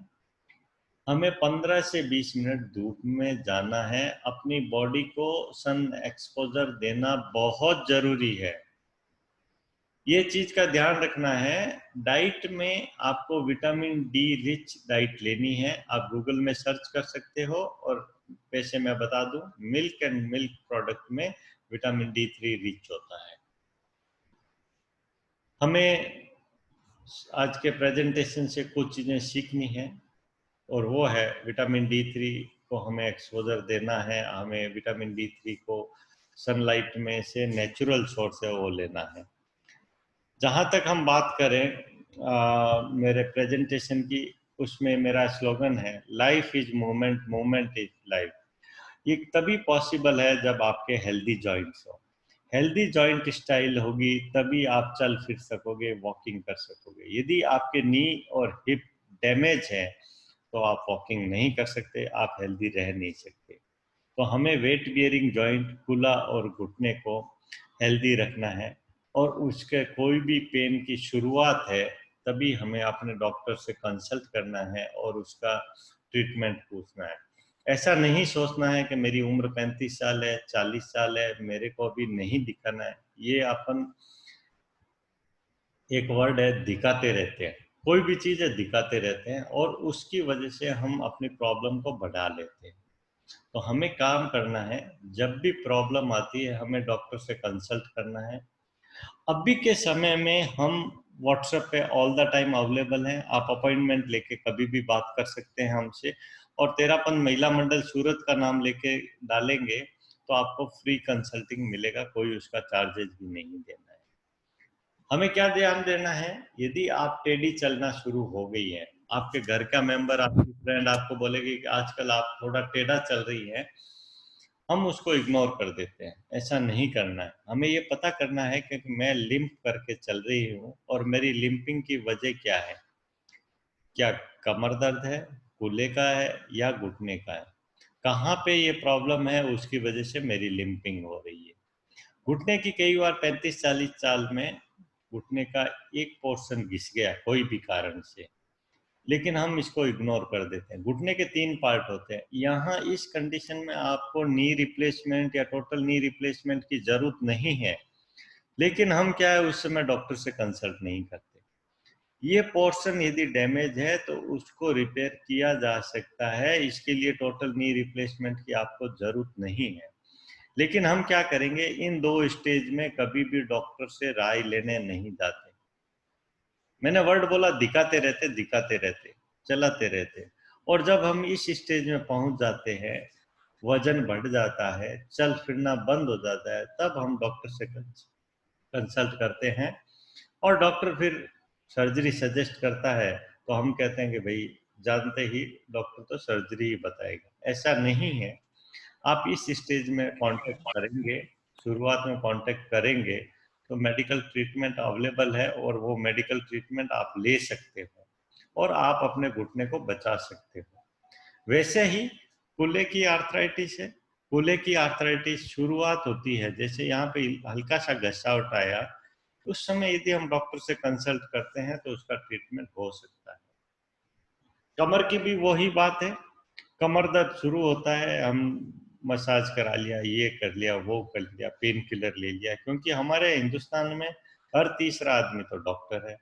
हमें 15 से 20 मिनट धूप में जाना है। अपनी बॉडी को सन एक्सपोजर देना बहुत जरूरी है। ये चीज का ध्यान रखना है। डाइट में आपको विटामिन D रिच डाइट लेनी है। आप गूगल में सर्च कर सकते हो, और वैसे मैं बता दूं, मिल्क एंड मिल्क प्रोडक्ट में विटामिन D3 रिच होता है। हमें आज के प्रेजेंटेशन से कुछ चीजें सीखनी है, और वो है विटामिन D3 को हमें एक्सपोजर देना है। हमें विटामिन D3 को सनलाइट में से नेचुरल सोर्स है वो लेना है। जहाँ तक हम बात करें मेरे प्रेजेंटेशन की, उसमें मेरा स्लोगन है life is movement, movement is life. ये तभी पॉसिबल है जब आपके हेल्दी जॉइंट्स हो। हेल्दी जॉइंट स्टाइल होगी तभी आप चल फिर सकोगे, वॉकिंग कर सकोगे। यदि आपके नी और हिप डैमेज है तो आप वॉकिंग नहीं कर सकते, आप हेल्दी रह नहीं सकते। तो हमें वेट बियरिंग जॉइंट, कुला और घुटने को हेल्दी रखना है, और उसके कोई भी पेन की शुरुआत है तभी हमें अपने डॉक्टर से कंसल्ट करना है और उसका ट्रीटमेंट पूछना है। ऐसा नहीं सोचना है कि मेरी उम्र 35 साल है, 40 साल है, मेरे को अभी नहीं दिखाना है। ये अपन, एक वर्ड है, दिखाते रहते हैं। कोई भी चीज़ है दिखाते रहते हैं, और उसकी वजह से हम अपनी प्रॉब्लम को बढ़ा लेते हैं। तो हमें काम करना है, जब भी प्रॉब्लम आती है हमें डॉक्टर से कंसल्ट करना है। अभी के समय में हम व्हाट्सएप पे ऑल द टाइम अवेलेबल हैं। आप अपॉइंटमेंट लेके कभी भी बात कर सकते हैं हमसे, और तेरापन महिला मंडल सूरत का नाम लेके डालेंगे तो आपको फ्री कंसल्टिंग मिलेगा, कोई उसका चार्जेस भी नहीं देना है। हमें क्या ध्यान देना है? यदि आप टेढ़ी चलना शुरू हो गई है, आपके घर का मेंबर, आपकी फ्रेंड आपको बोलेगी कि आजकल आप थोड़ा टेढ़ा चल रही है, हम उसको इग्नोर कर देते हैं। ऐसा नहीं करना है। हमें ये पता करना है कि मैं लिम्प करके चल रही हूँ और मेरी लिम्पिंग की वजह क्या है? क्या कमर दर्द है, कूल्हे का है या घुटने का है? कहाँ पे ये प्रॉब्लम है उसकी वजह से मेरी लिम्पिंग हो रही है। घुटने की कई बार 35-40 साल में घुटने का एक पोर्शन घिस गया कोई भी कारण से, लेकिन हम इसको इग्नोर कर देते हैं। घुटने के 3 पार्ट होते हैं। यहाँ इस कंडीशन में आपको नी रिप्लेसमेंट या टोटल नी रिप्लेसमेंट की ज़रूरत नहीं है, लेकिन हम क्या है उस समय डॉक्टर से कंसल्ट नहीं करते। ये पोर्शन यदि डैमेज है तो उसको रिपेयर किया जा सकता है, इसके लिए टोटल नी रिप्लेसमेंट की आपको ज़रूरत नहीं है। लेकिन हम क्या करेंगे, इन 2 स्टेज में कभी भी डॉक्टर से राय लेने नहीं जाते। मैंने वर्ड बोला दिखाते रहते, चलाते रहते। और जब हम इस स्टेज में पहुंच जाते हैं, वजन बढ़ जाता है, चल फिरना बंद हो जाता है, तब हम डॉक्टर से कंसल्ट करते हैं और डॉक्टर फिर सर्जरी सजेस्ट करता है, तो हम कहते हैं कि भाई जानते ही डॉक्टर तो सर्जरी ही बताएगा। ऐसा नहीं है। आप इस स्टेज में कांटेक्ट करेंगे, शुरुआत में कांटेक्ट करेंगे, तो मेडिकल ट्रीटमेंट अवेलेबल है और वो मेडिकल ट्रीटमेंट आप ले सकते हो और आप अपने घुटने को बचा सकते हो। वैसे ही कूल्हे की आर्थराइटिस है। कूल्हे की आर्थराइटिस शुरुआत होती है, जैसे यहाँ पे हल्का सा घसावट आया, उस समय यदि हम डॉक्टर से कंसल्ट करते हैं तो उसका ट्रीटमेंट हो सकता है। कमर की भी वही बात है। कमर दर्द शुरू होता है, हम मसाज करा लिया, ये कर लिया, वो कर लिया, पेन किलर ले लिया, क्योंकि हमारे हिंदुस्तान में हर तीसरा आदमी तो डॉक्टर है।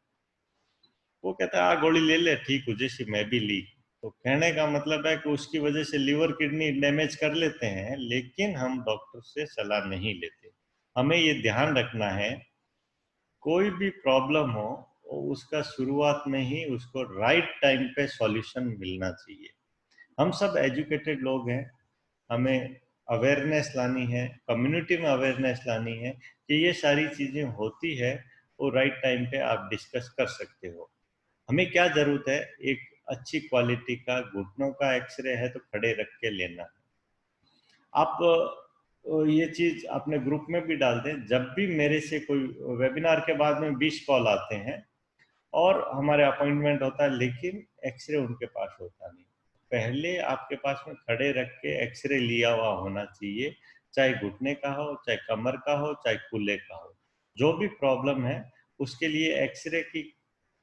वो कहता है गोली ले ले, ठीक हो जैसी मैं भी ली। तो कहने का मतलब है कि उसकी वजह से लीवर किडनी डैमेज कर लेते हैं, लेकिन हम डॉक्टर से सलाह नहीं लेते। हमें ये ध्यान रखना है, कोई भी प्रॉब्लम हो उसका शुरुआत में ही उसको राइट टाइम पे सॉल्यूशन मिलना चाहिए। हम सब एजुकेटेड लोग हैं, हमें अवेयरनेस लानी है, कम्युनिटी में अवेयरनेस लानी है कि ये सारी चीज़ें होती है, वो राइट टाइम पे आप डिस्कस कर सकते हो। हमें क्या ज़रूरत है, एक अच्छी क्वालिटी का घुटनों का एक्सरे है तो खड़े रख के लेना है। आप ये चीज़ अपने ग्रुप में भी डाल दें, जब भी मेरे से कोई वेबिनार के बाद में 20 कॉल आते हैं और हमारे अपॉइंटमेंट होता है, लेकिन एक्सरे उनके पास होता नहीं। पहले आपके पास में खड़े रख के एक्सरे लिया हुआ होना चाहिए, चाहे घुटने का हो, चाहे कमर का हो, चाहे कूल्हे का हो। जो भी प्रॉब्लम है उसके लिए एक्सरे की,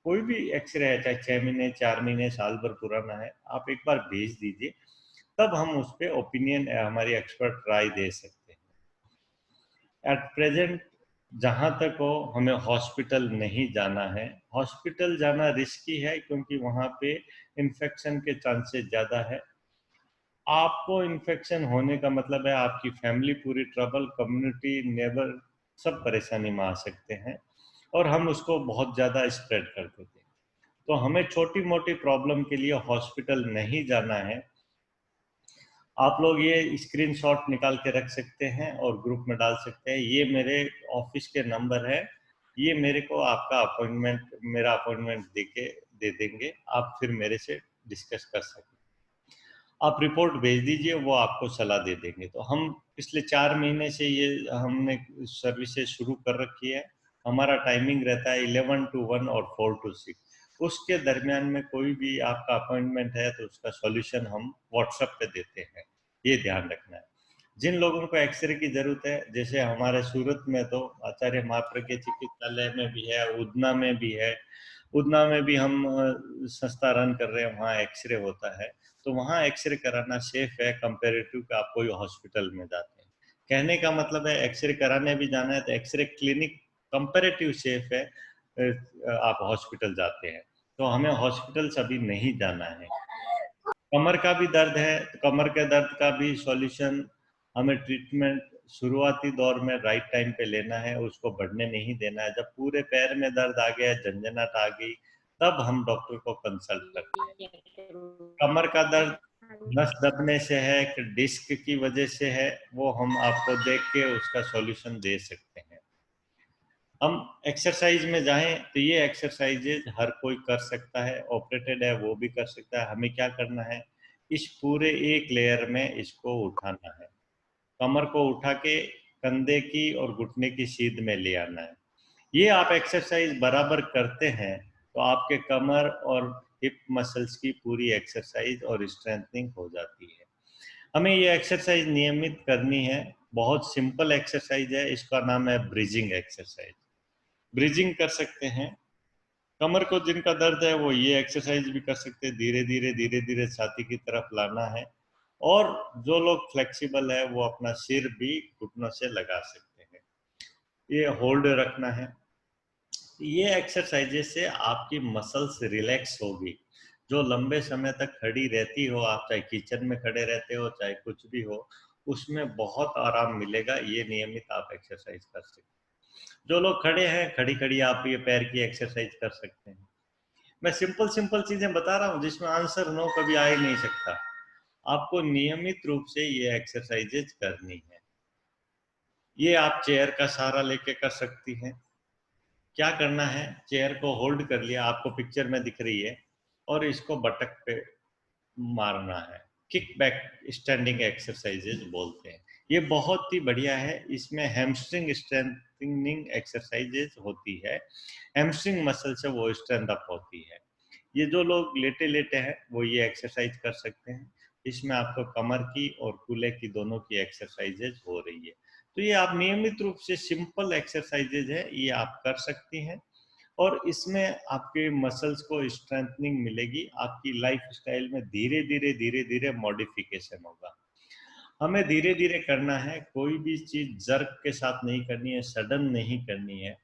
कोई भी एक्सरे है, चाहे 6 महीने, 4 महीने, साल भर पुराना है, आप एक बार भेज दीजिए, तब हम उस पर ओपिनियन, हमारी एक्सपर्ट राय दे सकते हैं। एट प्रेजेंट जहाँ तक हो, हमें हॉस्पिटल नहीं जाना है। हॉस्पिटल जाना रिस्की है क्योंकि वहाँ पे इन्फेक्शन के चांसेस ज़्यादा है। आपको इन्फेक्शन होने का मतलब है आपकी फैमिली पूरी ट्रबल, कम्युनिटी, नेबर सब परेशानी में आ सकते हैं और हम उसको बहुत ज़्यादा स्प्रेड कर देते हैं। तो हमें छोटी मोटी प्रॉब्लम के लिए हॉस्पिटल नहीं जाना है। आप लोग ये स्क्रीनशॉट निकाल के रख सकते हैं और ग्रुप में डाल सकते हैं, ये मेरे ऑफिस के नंबर है, ये मेरे को आपका अपॉइंटमेंट, मेरा अपॉइंटमेंट दे देंगे, आप फिर मेरे से डिस्कस कर सकते हैं। आप रिपोर्ट भेज दीजिए, वो आपको सलाह दे देंगे। तो हम पिछले 4 महीने से ये हमने सर्विसेज शुरू कर रखी है। हमारा टाइमिंग रहता है 11 to 1 और 4 to 6। उसके दरमियान में कोई भी आपका अपॉइंटमेंट है तो उसका सॉल्यूशन हम व्हाट्सएप पे देते हैं, ये ध्यान रखना है। जिन लोगों को एक्सरे की जरूरत है, जैसे हमारे सूरत में तो आचार्य महाप्रज्ञ चिकित्सालय में भी है, उधना में भी है, उधना में भी हम संस्था रन कर रहे हैं, वहाँ एक्सरे होता है। तो वहाँ एक्सरे कराना सेफ है कंपेरेटिव कि आप कोई हॉस्पिटल में जाते हैं। कहने का मतलब है एक्सरे कराने भी जाना है तो एक्सरे क्लिनिक कंपेरेटिव सेफ है, आप हॉस्पिटल जाते हैं, तो हमें हॉस्पिटल अभी नहीं जाना है। कमर का भी दर्द है तो कमर के दर्द का भी सॉल्यूशन, हमें ट्रीटमेंट शुरुआती दौर में राइट टाइम पे लेना है, उसको बढ़ने नहीं देना है। जब पूरे पैर में दर्द आ गया, झंझनाहट आ गई, तब हम डॉक्टर को कंसल्ट करते हैं। कमर का दर्द नस दबने से है कि डिस्क की वजह से है, वो हम आपको देख के उसका सॉल्यूशन दे सकते हैं। हम एक्सरसाइज में जाएं तो ये एक्सरसाइजेज हर कोई कर सकता है, ऑपरेटेड है वो भी कर सकता है। हमें क्या करना है, इस पूरे एक लेयर में इसको उठाना है। कमर को उठा के कंधे की और घुटने की सीध में ले आना है। ये आप एक्सरसाइज बराबर करते हैं तो आपके कमर और हिप मसल्स की पूरी एक्सरसाइज और स्ट्रेंथनिंग हो जाती है। हमें ये एक्सरसाइज नियमित करनी है। बहुत सिंपल एक्सरसाइज है, इसका नाम है ब्रीजिंग एक्सरसाइज। ब्रीजिंग कर सकते हैं। कमर को जिनका दर्द है वो ये एक्सरसाइज भी कर सकते हैं। धीरे धीरे छाती की तरफ लाना है। और जो लोग फ्लेक्सिबल है वो अपना सिर भी घुटनों से लगा सकते हैं। ये होल्ड रखना है। ये एक्सरसाइजेस से आपकी मसल्स रिलैक्स होगी। जो लंबे समय तक खड़ी रहती हो, आप चाहे किचन में खड़े रहते हो चाहे कुछ भी हो, उसमें बहुत आराम मिलेगा। ये नियमित आप एक्सरसाइज कर सकते हैं। जो लोग खड़े हैं, खड़ी खड़ी आप ये पैर की एक्सरसाइज कर सकते हैं। मैं सिंपल सिंपल चीजें बता रहा हूँ जिसमें आंसर नो कभी आ ही नहीं सकता। आपको नियमित रूप से ये एक्सरसाइजेज करनी है। ये आप चेयर का सहारा लेके कर सकती हैं। क्या करना है, चेयर को होल्ड कर लिया, आपको पिक्चर में दिख रही है, और इसको बटक पे मारना है। किक बैक स्टैंडिंग एक्सरसाइजेज बोलते हैं। ये बहुत ही बढ़िया है। इसमें हैमस्ट्रिंग स्ट्रेंथनिंग एक्सरसाइजेज होती है। हैमस्ट्रिंग मसल से वो स्ट्रेंथ अप होती है। ये जो लोग लेटे लेटे हैं वो ये एक्सरसाइज कर सकते हैं। इसमें आपको कमर की और कूल्हे की दोनों की एक्सरसाइजेज हो रही है। तो ये आप नियमित रूप से सिंपल एक्सरसाइजेज है, ये आप कर सकती हैं। और इसमें आपके मसल्स को स्ट्रेंथनिंग मिलेगी। आपकी लाइफ स्टाइल में धीरे धीरे मॉडिफिकेशन होगा। हमें धीरे धीरे करना है। कोई भी चीज जर्क के साथ नहीं करनी है, सडन नहीं करनी है।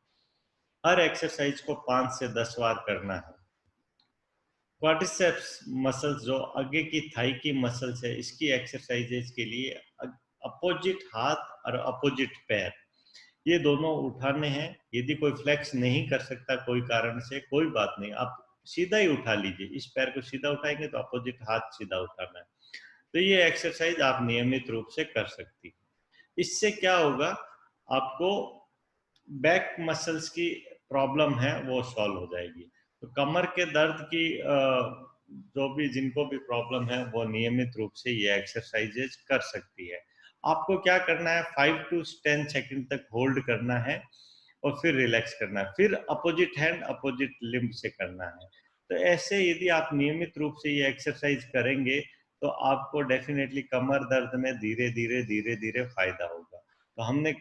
हर एक्सरसाइज को 5 से 10 बार करना है। क्वाड्रिसेप्स मसल्स जो आगे की थाई की मसल्स है, इसकी एक्सरसाइजेज के लिए अपोजिट हाथ और अपोजिट पैर ये दोनों उठाने हैं। यदि कोई फ्लेक्स नहीं कर सकता कोई कारण से, कोई बात नहीं, आप सीधा ही उठा लीजिए। इस पैर को सीधा उठाएंगे तो अपोजिट हाथ सीधा उठाना है। तो ये एक्सरसाइज आप नियमित रूप से कर सकती हैं। इससे क्या होगा, आपको बैक मसल्स की प्रॉब्लम है वो सॉल्व हो जाएगी। तो कमर के दर्द की जो भी जिनको भी प्रॉब्लम है वो नियमित रूप से ये एक्सरसाइजेज कर सकती है। आपको क्या करना है, 5 to 10 सेकंड तक होल्ड करना है और फिर रिलैक्स करना है। फिर अपोजिट हैंड अपोजिट लिम्ब से करना है। तो ऐसे यदि आप नियमित रूप से ये एक्सरसाइज करेंगे तो आपको डेफिनेटली कमर दर्द में धीरे धीरे फायदा होगा। तो हमने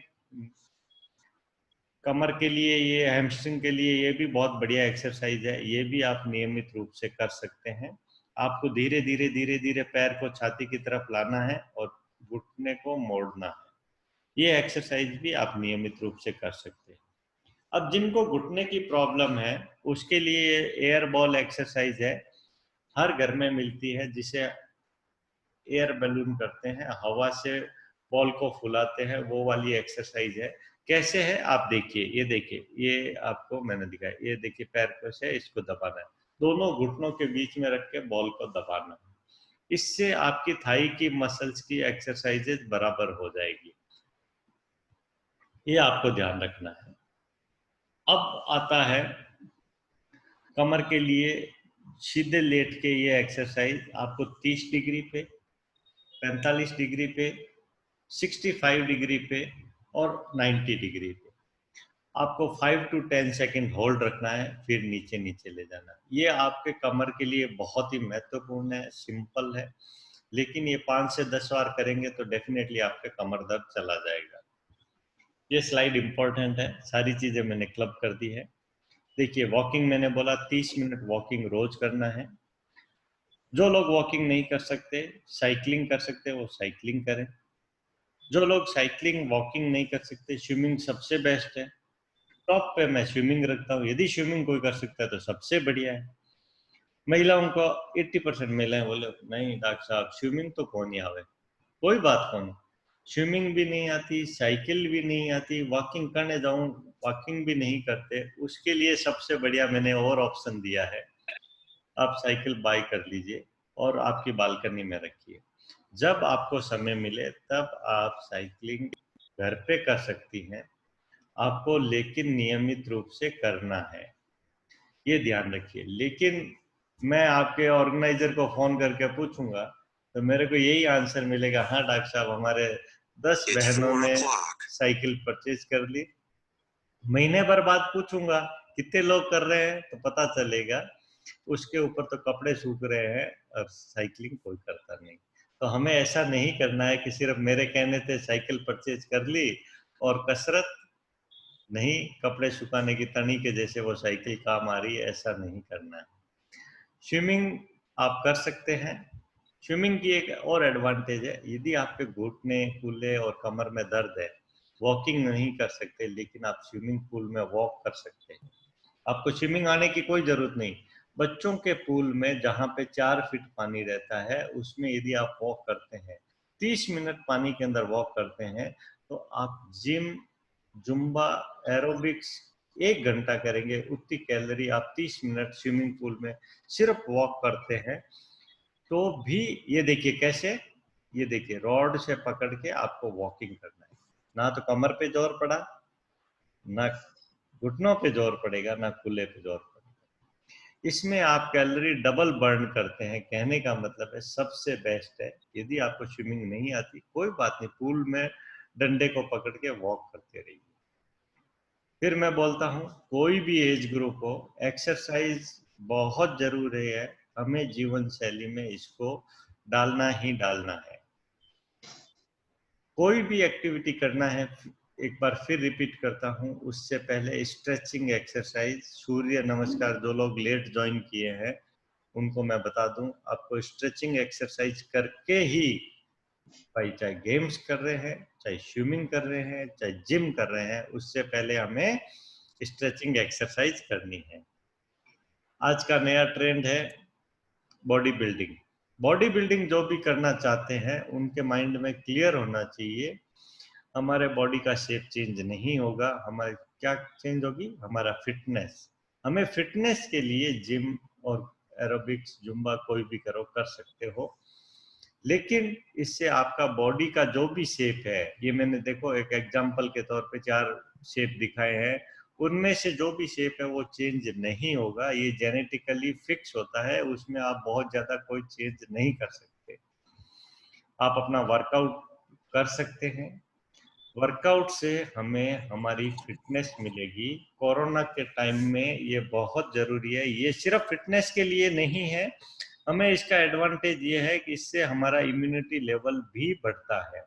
कमर के लिए, ये हैमस्ट्रिंग के लिए ये भी बहुत बढ़िया एक्सरसाइज है। ये भी आप नियमित रूप से कर सकते हैं। आपको धीरे धीरे पैर को छाती की तरफ लाना है और घुटने को मोड़ना है। ये एक्सरसाइज भी आप नियमित रूप से कर सकते हैं। अब जिनको घुटने की प्रॉब्लम है उसके लिए एयर बॉल एक्सरसाइज है। हर घर में मिलती है, जिसे एयर बैलून करते हैं, हवा से बॉल को फुलाते हैं, वो वाली एक्सरसाइज है। कैसे है आप देखिए, ये देखिए, ये आपको मैंने दिखाया, ये देखिए पैर को से इसको दबाना है, दोनों घुटनों के बीच में रख के बॉल को दबाना है। इससे आपकी थाई की मसल्स की एक्सरसाइजेज बराबर हो जाएगी। ये आपको ध्यान रखना है। अब आता है कमर के लिए सीधे लेट के ये एक्सरसाइज। आपको 30 डिग्री पे, 45 डिग्री पे, 65 डिग्री पे और 90 डिग्री पे आपको 5 to 10 सेकंड होल्ड रखना है, फिर नीचे नीचे ले जाना है। ये आपके कमर के लिए बहुत ही महत्वपूर्ण है, सिंपल है, लेकिन ये 5 से 10 बार करेंगे तो डेफिनेटली आपके कमर दर्द चला जाएगा। ये स्लाइड इंपॉर्टेंट है, सारी चीजें मैंने क्लब कर दी है। देखिए, वॉकिंग मैंने बोला 30 मिनट वॉकिंग रोज करना है। जो लोग वॉकिंग नहीं कर सकते, साइकिलिंग कर सकते, वो साइकिलिंग करें। जो लोग साइकिलिंग वॉकिंग नहीं कर सकते, स्विमिंग सबसे बेस्ट है। टॉप पे मैं स्विमिंग रखता हूँ। यदि स्विमिंग कोई कर सकता है तो सबसे बढ़िया है। महिलाओं को 80% महिलाएं बोले नहीं डॉक्टर साहब स्विमिंग तो कौन ही आवे। कोई बात कौन, स्विमिंग भी नहीं आती, साइकिल भी नहीं आती, वॉकिंग करने जाऊं वॉकिंग भी नहीं करते, उसके लिए सबसे बढ़िया मैंने और ऑप्शन दिया है। आप साइकिल बाय कर लीजिए और आपकी बालकनी में रखिए। जब आपको समय मिले तब आप साइकिलिंग घर पे कर सकती हैं आपको, लेकिन नियमित रूप से करना है, ये ध्यान रखिए। लेकिन मैं आपके ऑर्गेनाइजर को फोन करके पूछूंगा तो मेरे को यही आंसर मिलेगा, हाँ डॉक्टर साहब हमारे 10 बहनों ने साइकिल परचेज कर ली। महीने भर बाद पूछूंगा कितने लोग कर रहे हैं तो पता चलेगा उसके ऊपर तो कपड़े सूख रहे हैं और साइकिलिंग कोई करता नहीं। तो हमें ऐसा नहीं करना है कि सिर्फ मेरे कहने से साइकिल परचेज कर ली और कसरत नहीं, कपड़े सुखाने की तनी के जैसे वो साइकिल काम आ रही है, ऐसा नहीं करना है। स्विमिंग आप कर सकते हैं। स्विमिंग की एक और एडवांटेज है, यदि आपके घुटने, कूल्हे और कमर में दर्द है, वॉकिंग नहीं कर सकते, लेकिन आप स्विमिंग पूल में वॉक कर सकते हैं। आपको स्विमिंग आने की कोई जरूरत नहीं। बच्चों के पूल में जहाँ पे 4 फीट पानी रहता है, उसमें यदि आप वॉक करते हैं, 30 मिनट पानी के अंदर वॉक करते हैं, तो आप जिम, जुम्बा, एरोबिक्स 1 घंटा करेंगे, उतनी कैलोरी आप 30 मिनट स्विमिंग पूल में सिर्फ वॉक करते हैं। तो भी ये देखिए कैसे, ये देखिए रॉड से पकड़ के आपको वॉकिंग करना है। ना तो कमर पे जोर पड़ा, ना घुटनों पे जोर पड़ेगा, ना कूल्हे पे जोर पड़ेगा। इसमें आप कैलोरी डबल बर्न करते हैं। कहने का मतलब है सबसे बेस्ट है। यदि आपको स्विमिंग नहीं आती, कोई बात नहीं, पूल में डंडे को पकड़ के वॉक करते रहिए। फिर मैं बोलता हूँ, कोई भी एज ग्रुप हो, एक्सरसाइज बहुत जरूरी है। हमें जीवन शैली में इसको डालना ही डालना है। कोई भी एक्टिविटी करना है, एक बार फिर रिपीट करता हूँ, उससे पहले स्ट्रेचिंग एक्सरसाइज, सूर्य नमस्कार जो लोग लेट ज्वाइन किए हैं उनको मैं बता दूं, आपको स्ट्रेचिंग एक्सरसाइज करके ही, भाई चाहे गेम्स कर रहे हैं, चाहे स्विमिंग कर रहे हैं, चाहे जिम कर रहे हैं, उससे पहले हमें स्ट्रेचिंग एक्सरसाइज करनी है। आज का नया ट्रेंड है बॉडी बिल्डिंग। बॉडी बिल्डिंग जो भी करना चाहते हैं उनके माइंड में क्लियर होना चाहिए, हमारे बॉडी का शेप चेंज नहीं होगा, हमारे क्या चेंज होगी, हमारा फिटनेस। हमें फिटनेस के लिए जिम और एरोबिक्स, जुम्बा कोई भी करो, कर सकते हो, लेकिन इससे आपका बॉडी का जो भी शेप है, ये मैंने देखो एक एग्जांपल के तौर पे 4 शेप दिखाए हैं, उनमें से जो भी शेप है वो चेंज नहीं होगा, ये जेनेटिकली फिक्स होता है, उसमें आप बहुत ज्यादा कोई चेंज नहीं कर सकते। आप अपना वर्कआउट कर सकते हैं, वर्कआउट से हमें हमारी फिटनेस मिलेगी। कोरोना के टाइम में ये बहुत जरूरी है। ये सिर्फ फिटनेस के लिए नहीं है, हमें इसका एडवांटेज ये है कि इससे हमारा इम्यूनिटी लेवल भी बढ़ता है।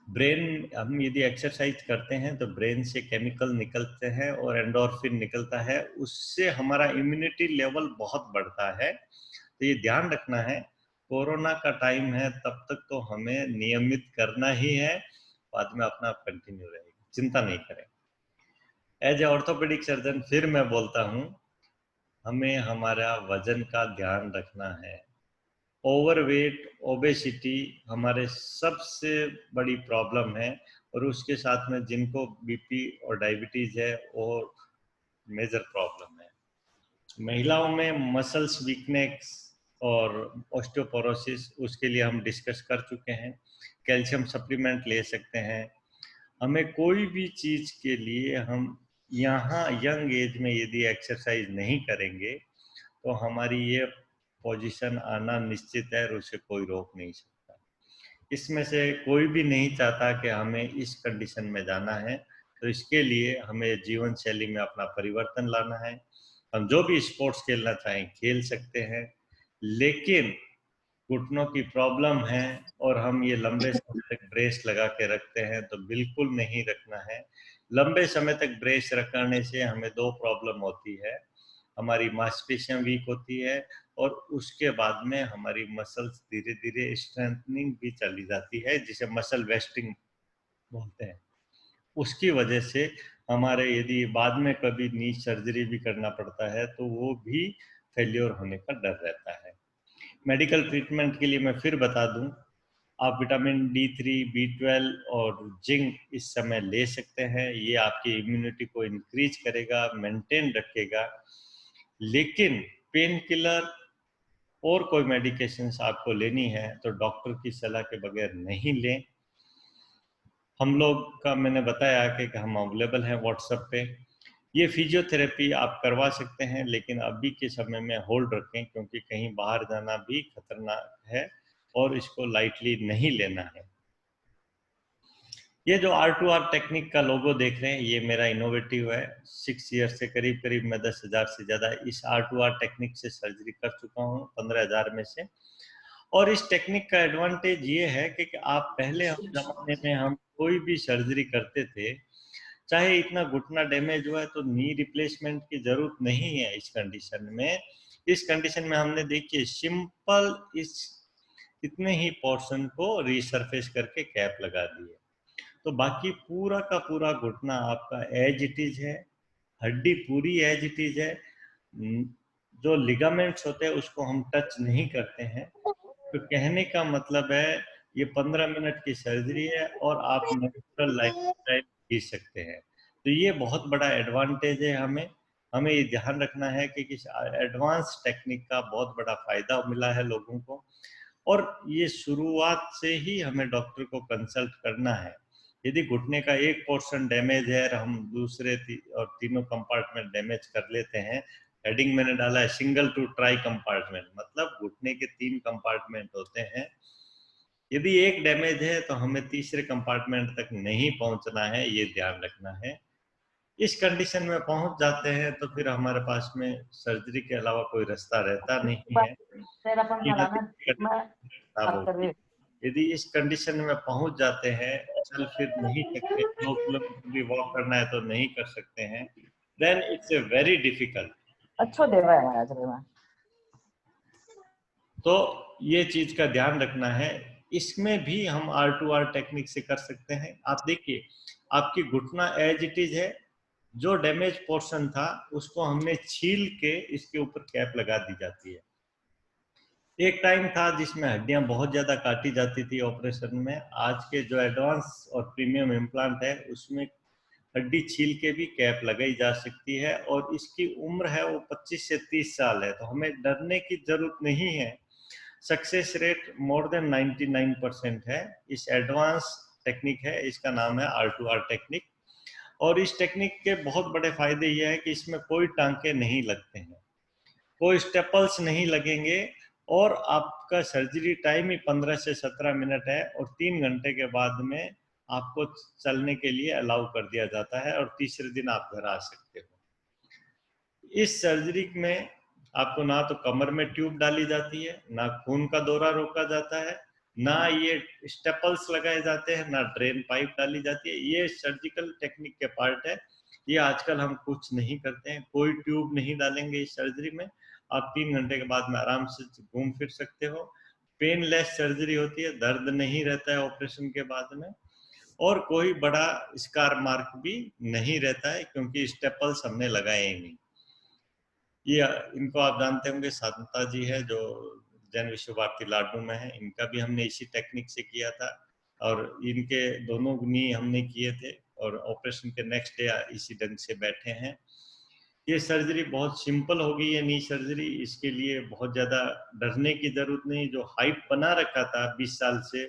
ब्रेन, हम यदि एक्सरसाइज करते हैं तो ब्रेन से केमिकल निकलते हैं और एंडोर्फिन निकलता है, उससे हमारा इम्यूनिटी लेवल बहुत बढ़ता है। तो ये ध्यान रखना है, कोरोना का टाइम है तब तक तो हमें नियमित करना ही है, बाद में अपना कंटिन्यू रहेगा, चिंता नहीं करें। एज ए ऑर्थोपेडिक सर्जन फिर मैं बोलता हूँ, हमें हमारा वजन का ध्यान रखना है। ओवरवेट, ओबेसिटी हमारे सबसे बड़ी प्रॉब्लम है, और उसके साथ में जिनको बीपी और डायबिटीज है वो मेजर प्रॉब्लम है। महिलाओं में मसल्स वीकनेस और ऑस्टियोपोरोसिस, उसके लिए हम डिस्कस कर चुके हैं। कैल्शियम सप्लीमेंट ले सकते हैं। हमें कोई भी चीज के लिए, हम यहाँ यंग एज में यदि एक्सरसाइज नहीं करेंगे तो हमारी ये पोजीशन आना निश्चित है और उसे कोई रोक नहीं सकता। इसमें से कोई भी नहीं चाहता कि हमें इस कंडीशन में जाना है, तो इसके लिए हमें जीवन शैली में अपना परिवर्तन लाना है। हम जो भी स्पोर्ट्स खेलना चाहें खेल सकते हैं, लेकिन घुटनों की प्रॉब्लम है और हम ये लंबे समय तक ब्रेस लगा के रखते हैं, तो बिल्कुल नहीं रखना है। लंबे समय तक ब्रेस रखने से हमें 2 प्रॉब्लम होती है, हमारी मांसपेशियां वीक होती है और उसके बाद में हमारी मसल्स धीरे धीरे स्ट्रेंथनिंग भी चली जाती है, जिसे मसल वेस्टिंग बोलते हैं। उसकी वजह से हमारे यदि बाद में कभी नी सर्जरी भी करना पड़ता है तो वो भी फेल्योर होने का डर रहता है। मेडिकल ट्रीटमेंट के लिए मैं फिर बता दूं, आप विटामिन D3, B12 और जिंक इस समय ले सकते हैं। ये आपकी इम्यूनिटी को इंक्रीज करेगा, मेंटेन रखेगा, लेकिन पेन किलर और कोई मेडिकेशंस आपको लेनी है तो डॉक्टर की सलाह के बगैर नहीं लें। हम लोग का मैंने बताया कि हम अवेलेबल हैं व्हाट्सएप पे। ये फिजियोथेरेपी आप करवा सकते हैं, लेकिन अभी के समय में होल्ड रखें, क्योंकि कहीं बाहर जाना भी खतरनाक है और इसको लाइटली नहीं लेना है। ये जो R2R टेक्निक का लोगो देख रहे हैं, ये मेरा इनोवेटिव है। 6 ईयर से करीब करीब मैं 10,000 से ज़्यादा इस R2R टेक्निक से सर्जरी कर चुका हूँ, 15,000 में से। और इस टेक्निक का एडवांटेज ये है कि आप पहले हम ज़माने में हम कोई भी सर्जरी करते थे, चाहे इतना घुटना डैमेज हुआ है तो नी रिप्लेसमेंट की ज़रूरत नहीं है इस कंडीशन में। इस कंडीशन में हमने देखिए सिंपल इस इतने ही पोर्शन को रिसरफेस करके कैप लगा दिए, तो बाकी पूरा का पूरा घुटना आपका एज इट इज है, हड्डी पूरी एज इट इज है। जो लिगामेंट्स होते हैं उसको हम टच नहीं करते हैं। तो कहने का मतलब है ये 15 मिनट की सर्जरी है और आप नेचुरल लाइफस्टाइल जी सकते हैं। तो ये बहुत बड़ा एडवांटेज है। हमें हमें ये ध्यान रखना है कि किस एडवांस टेक्निक का बहुत बड़ा फायदा मिला है लोगों को, और ये शुरुआत से ही हमें डॉक्टर को कंसल्ट करना है। यदि घुटने का एक पोर्शन डैमेज है और हम दूसरे और तीनों कंपार्टमेंट डैमेज कर लेते हैं, हेडिंग मैंने डाला है सिंगल टू ट्राई कंपार्टमेंट, मतलब घुटने के 3 कंपार्टमेंट होते हैं। यदि एक डैमेज है तो हमें तीसरे कंपार्टमेंट तक नहीं पहुंचना है, ये ध्यान रखना है। इस कंडीशन में पहुंच जाते हैं तो फिर हमारे पास में सर्जरी के अलावा कोई रास्ता रहता नहीं है। यदि इस कंडीशन में पहुंच जाते हैं, चल फिर नहीं सकते, 2 किलोमीटर भी वॉक करना है तो नहीं कर सकते हैं, then it's a very difficult. अच्छो देवा है महाराज। तो ये चीज का ध्यान रखना है। इसमें भी हम R2R टेक्निक से कर सकते हैं। आप देखिए आपकी घुटना एज इट इज है, जो डैमेज पोर्शन था उसको हमने छील के इसके ऊपर कैप लगा दी जाती है। एक टाइम था जिसमें हड्डियां बहुत ज्यादा काटी जाती थी ऑपरेशन में। आज के जो एडवांस और प्रीमियम इम्प्लांट है उसमें हड्डी छील के भी कैप लगाई जा सकती है, और इसकी उम्र है वो 25 से 30 साल है, तो हमें डरने की जरूरत नहीं है। सक्सेस रेट मोर देन 99% है। इस एडवांस टेक्निक है, इसका नाम है R2R टेक्निक। और इस टेक्निक के बहुत बड़े फायदे ये है कि इसमें कोई टांके नहीं लगते हैं, कोई स्टेपल्स नहीं लगेंगे, और आपका सर्जरी टाइम ही 15 से 17 मिनट है, और 3 घंटे के बाद में आपको चलने के लिए अलाउ कर दिया जाता है, और तीसरे दिन आप घर आ सकते हो। इस सर्जरी में आपको ना तो कमर में ट्यूब डाली जाती है, ना खून का दौरा रोका जाता है, ना ये स्टेपल्स लगाए जाते हैं, ना ड्रेन पाइप डाली जाती है। ये सर्जिकल टेक्निक के पार्ट है। ये आजकल हम कुछ नहीं करते हैं, कोई ट्यूब नहीं डालेंगे इस सर्जरी में। आप 3 घंटे के बाद में आराम से घूम फिर सकते हो। पेनलेस सर्जरी होती है, दर्द नहीं रहता है ऑपरेशन के बाद में, और कोई बड़ा स्कार मार्क भी नहीं रहता है क्योंकि स्टेपल्स हमने लगाए ही नहीं। ये इनको आप जानते होंगे, शांता जी है जो जैन विश्व भारती लाडू में है, इनका भी हमने इसी टेक्निक से किया था, और इनके दोनों नी हमने किए थे, और ऑपरेशन के नेक्स्ट डे इसी ढंग से बैठे हैं। ये सर्जरी बहुत सिंपल होगी, ये नी सर्जरी, इसके लिए बहुत ज़्यादा डरने की ज़रूरत नहीं। जो हाइप बना रखा था 20 साल से,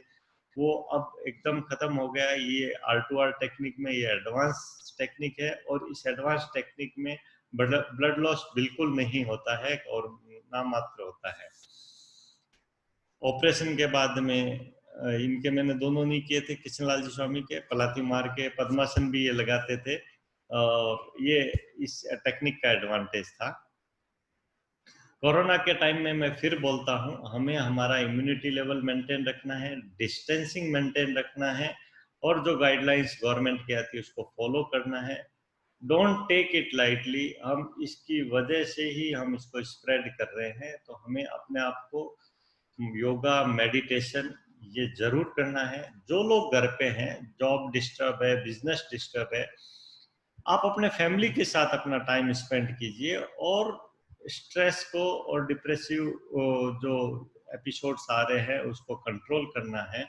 वो अब एकदम खत्म हो गया। ये R2R टेक्निक में ये एडवांस टेक्निक है, और इस एडवांस टेक्निक में ब्लड लॉस बिल्कुल नहीं होता है और नाम मात्र होता है। ऑपरेशन के बाद में इनके मैंने दोनों नहीं किए थे, कृष्णलाल जी स्वामी के, पलाती मार के पद्मासन भी ये लगाते थे। ये इस टेक्निक का एडवांटेज था। कोरोना के टाइम में मैं फिर बोलता हूं, हमें हमारा इम्यूनिटी लेवल मेंटेन रखना है, डिस्टेंसिंग मेंटेन रखना है, और जो गाइडलाइंस गवर्नमेंट की आती है उसको फॉलो करना है। Don't take it lightly. हम इसकी वजह से ही हम इसको स्प्रेड कर रहे हैं, तो हमें अपने आप को योगा, मेडिटेशन ये जरूर करना है। जो लोग घर पे हैं, जॉब डिस्टर्ब है, बिजनेस डिस्टर्ब है, आप अपने फैमिली के साथ अपना टाइम स्पेंड कीजिए, और स्ट्रेस को और डिप्रेसिव जो एपिसोड्स आ रहे हैं उसको कंट्रोल करना है।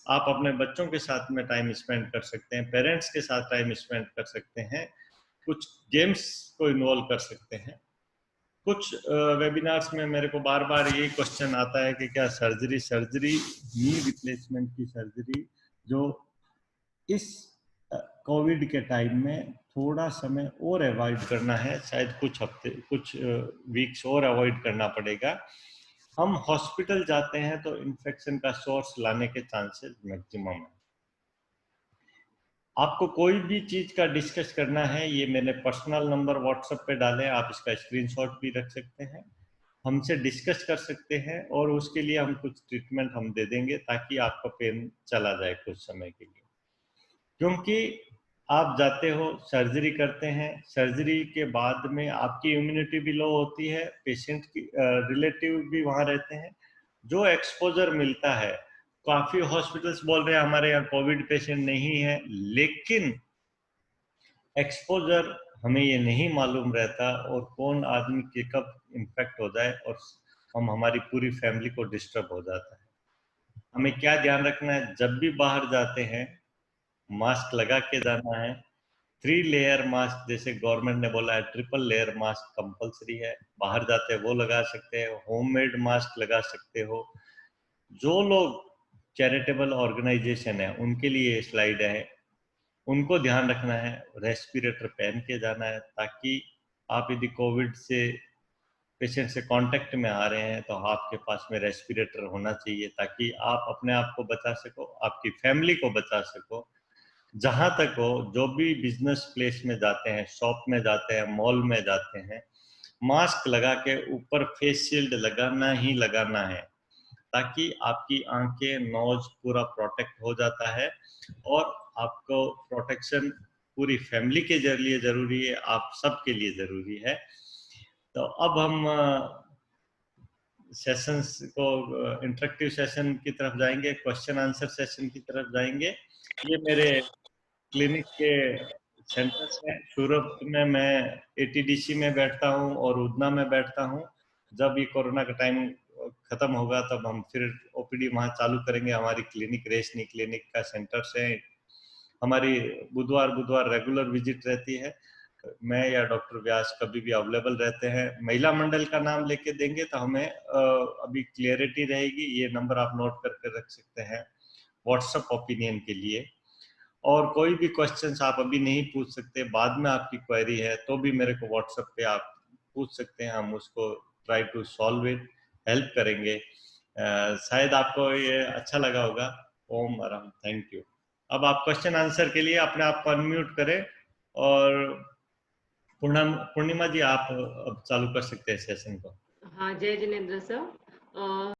आप अपने बच्चों के साथ में टाइम स्पेंड कर सकते हैं, पेरेंट्स के साथ टाइम स्पेंड कर सकते हैं, कुछ गेम्स को इन्वॉल्व कर सकते हैं। कुछ वेबिनार्स में मेरे को बार बार यही क्वेश्चन आता है कि क्या सर्जरी नी रिप्लेसमेंट की सर्जरी जो इस कोविड के टाइम में थोड़ा समय और अवॉइड करना है, शायद कुछ हफ्ते, कुछ वीक्स और अवॉइड करना पड़ेगा। हम हॉस्पिटल जाते हैं तो इन्फेक्शन का सोर्स लाने के चांसेस मैक्सिमम है। आपको कोई भी चीज का डिस्कस करना है, ये मैंने पर्सनल नंबर व्हाट्सएप पे डाले हैं, आप इसका स्क्रीनशॉट भी रख सकते हैं, हमसे डिस्कस कर सकते हैं और उसके लिए हम कुछ ट्रीटमेंट हम दे देंगे ताकि आपका पेन चला जाए कुछ समय के लिए। क्योंकि आप जाते हो, सर्जरी करते हैं, सर्जरी के बाद में आपकी इम्यूनिटी भी लो होती है, पेशेंट की रिलेटिव भी वहाँ रहते हैं, जो एक्सपोजर मिलता है, काफी हॉस्पिटल्स बोल रहे हैं हमारे यहाँ कोविड पेशेंट नहीं है, लेकिन एक्सपोजर हमें ये नहीं मालूम रहता और कौन आदमी के कब इन्फेक्ट हो जाए और हम हमारी पूरी फैमिली को डिस्टर्ब हो जाता है। हमें क्या ध्यान रखना है, जब भी बाहर जाते हैं मास्क लगा के जाना है। 3 लेयर मास्क जैसे गवर्नमेंट ने बोला है, ट्रिपल लेयर मास्क कंपलसरी है, बाहर जाते हैं वो लगा सकते हैं, होममेड मास्क लगा सकते हो। जो लोग चैरिटेबल ऑर्गेनाइजेशन है उनके लिए स्लाइड है, उनको ध्यान रखना है, रेस्पिरेटर पहन के जाना है, ताकि आप यदि कोविड से पेशेंट से कांटेक्ट में आ रहे हैं तो आपके पास में रेस्पिरेटर होना चाहिए, ताकि आप अपने आप को बचा सको, आपकी फैमिली को बचा सको। जहां तक हो, जो भी बिजनेस प्लेस में जाते हैं, शॉप में जाते हैं, मॉल में जाते हैं, मास्क लगा के ऊपर फेस शील्ड लगाना ही लगाना है, ताकि आपकी आंखें, नोज पूरा प्रोटेक्ट हो जाता है और आपको प्रोटेक्शन पूरी फैमिली के लिए जरूरी है, आप सबके लिए जरूरी है। तो अब हम सेशंस को, इंटरेक्टिव सेशन की तरफ जाएंगे, क्वेश्चन आंसर सेशन की तरफ जाएंगे। ये मेरे क्लिनिक के सेंटर्स हैं। सूरत में मैं एटीडीसी में बैठता हूँ और उधना में बैठता हूँ। जब ये कोरोना का टाइम खत्म होगा तब हम फिर ओपीडी वहाँ चालू करेंगे। हमारी क्लिनिक रेशनी क्लिनिक का सेंटर्स है। हमारी बुधवार बुधवार रेगुलर विजिट रहती है। मैं या डॉक्टर व्यास कभी भी अवेलेबल रहते हैं। महिला मंडल का नाम लेके देंगे तो हमें अभी क्लियरिटी रहेगी। ये नंबर आप नोट करके रख सकते हैं व्हाट्सएप ओपिनियन के लिए। और कोई भी क्वेश्चंस आप अभी नहीं पूछ सकते, बाद में आपकी क्वेरी है तो भी मेरे को व्हाट्सएप पे आप पूछ सकते हैं, हम उसको try to solve it, help करेंगे। शायद आपको ये अच्छा लगा होगा। ओम आराम, थैंक यू। अब आप क्वेश्चन आंसर के लिए अपने आप को अनम्यूट करें और पूर्णिमा जी आप अब चालू कर सकते हैं सेशन को। हाँ, जय जिनेंद्र सर।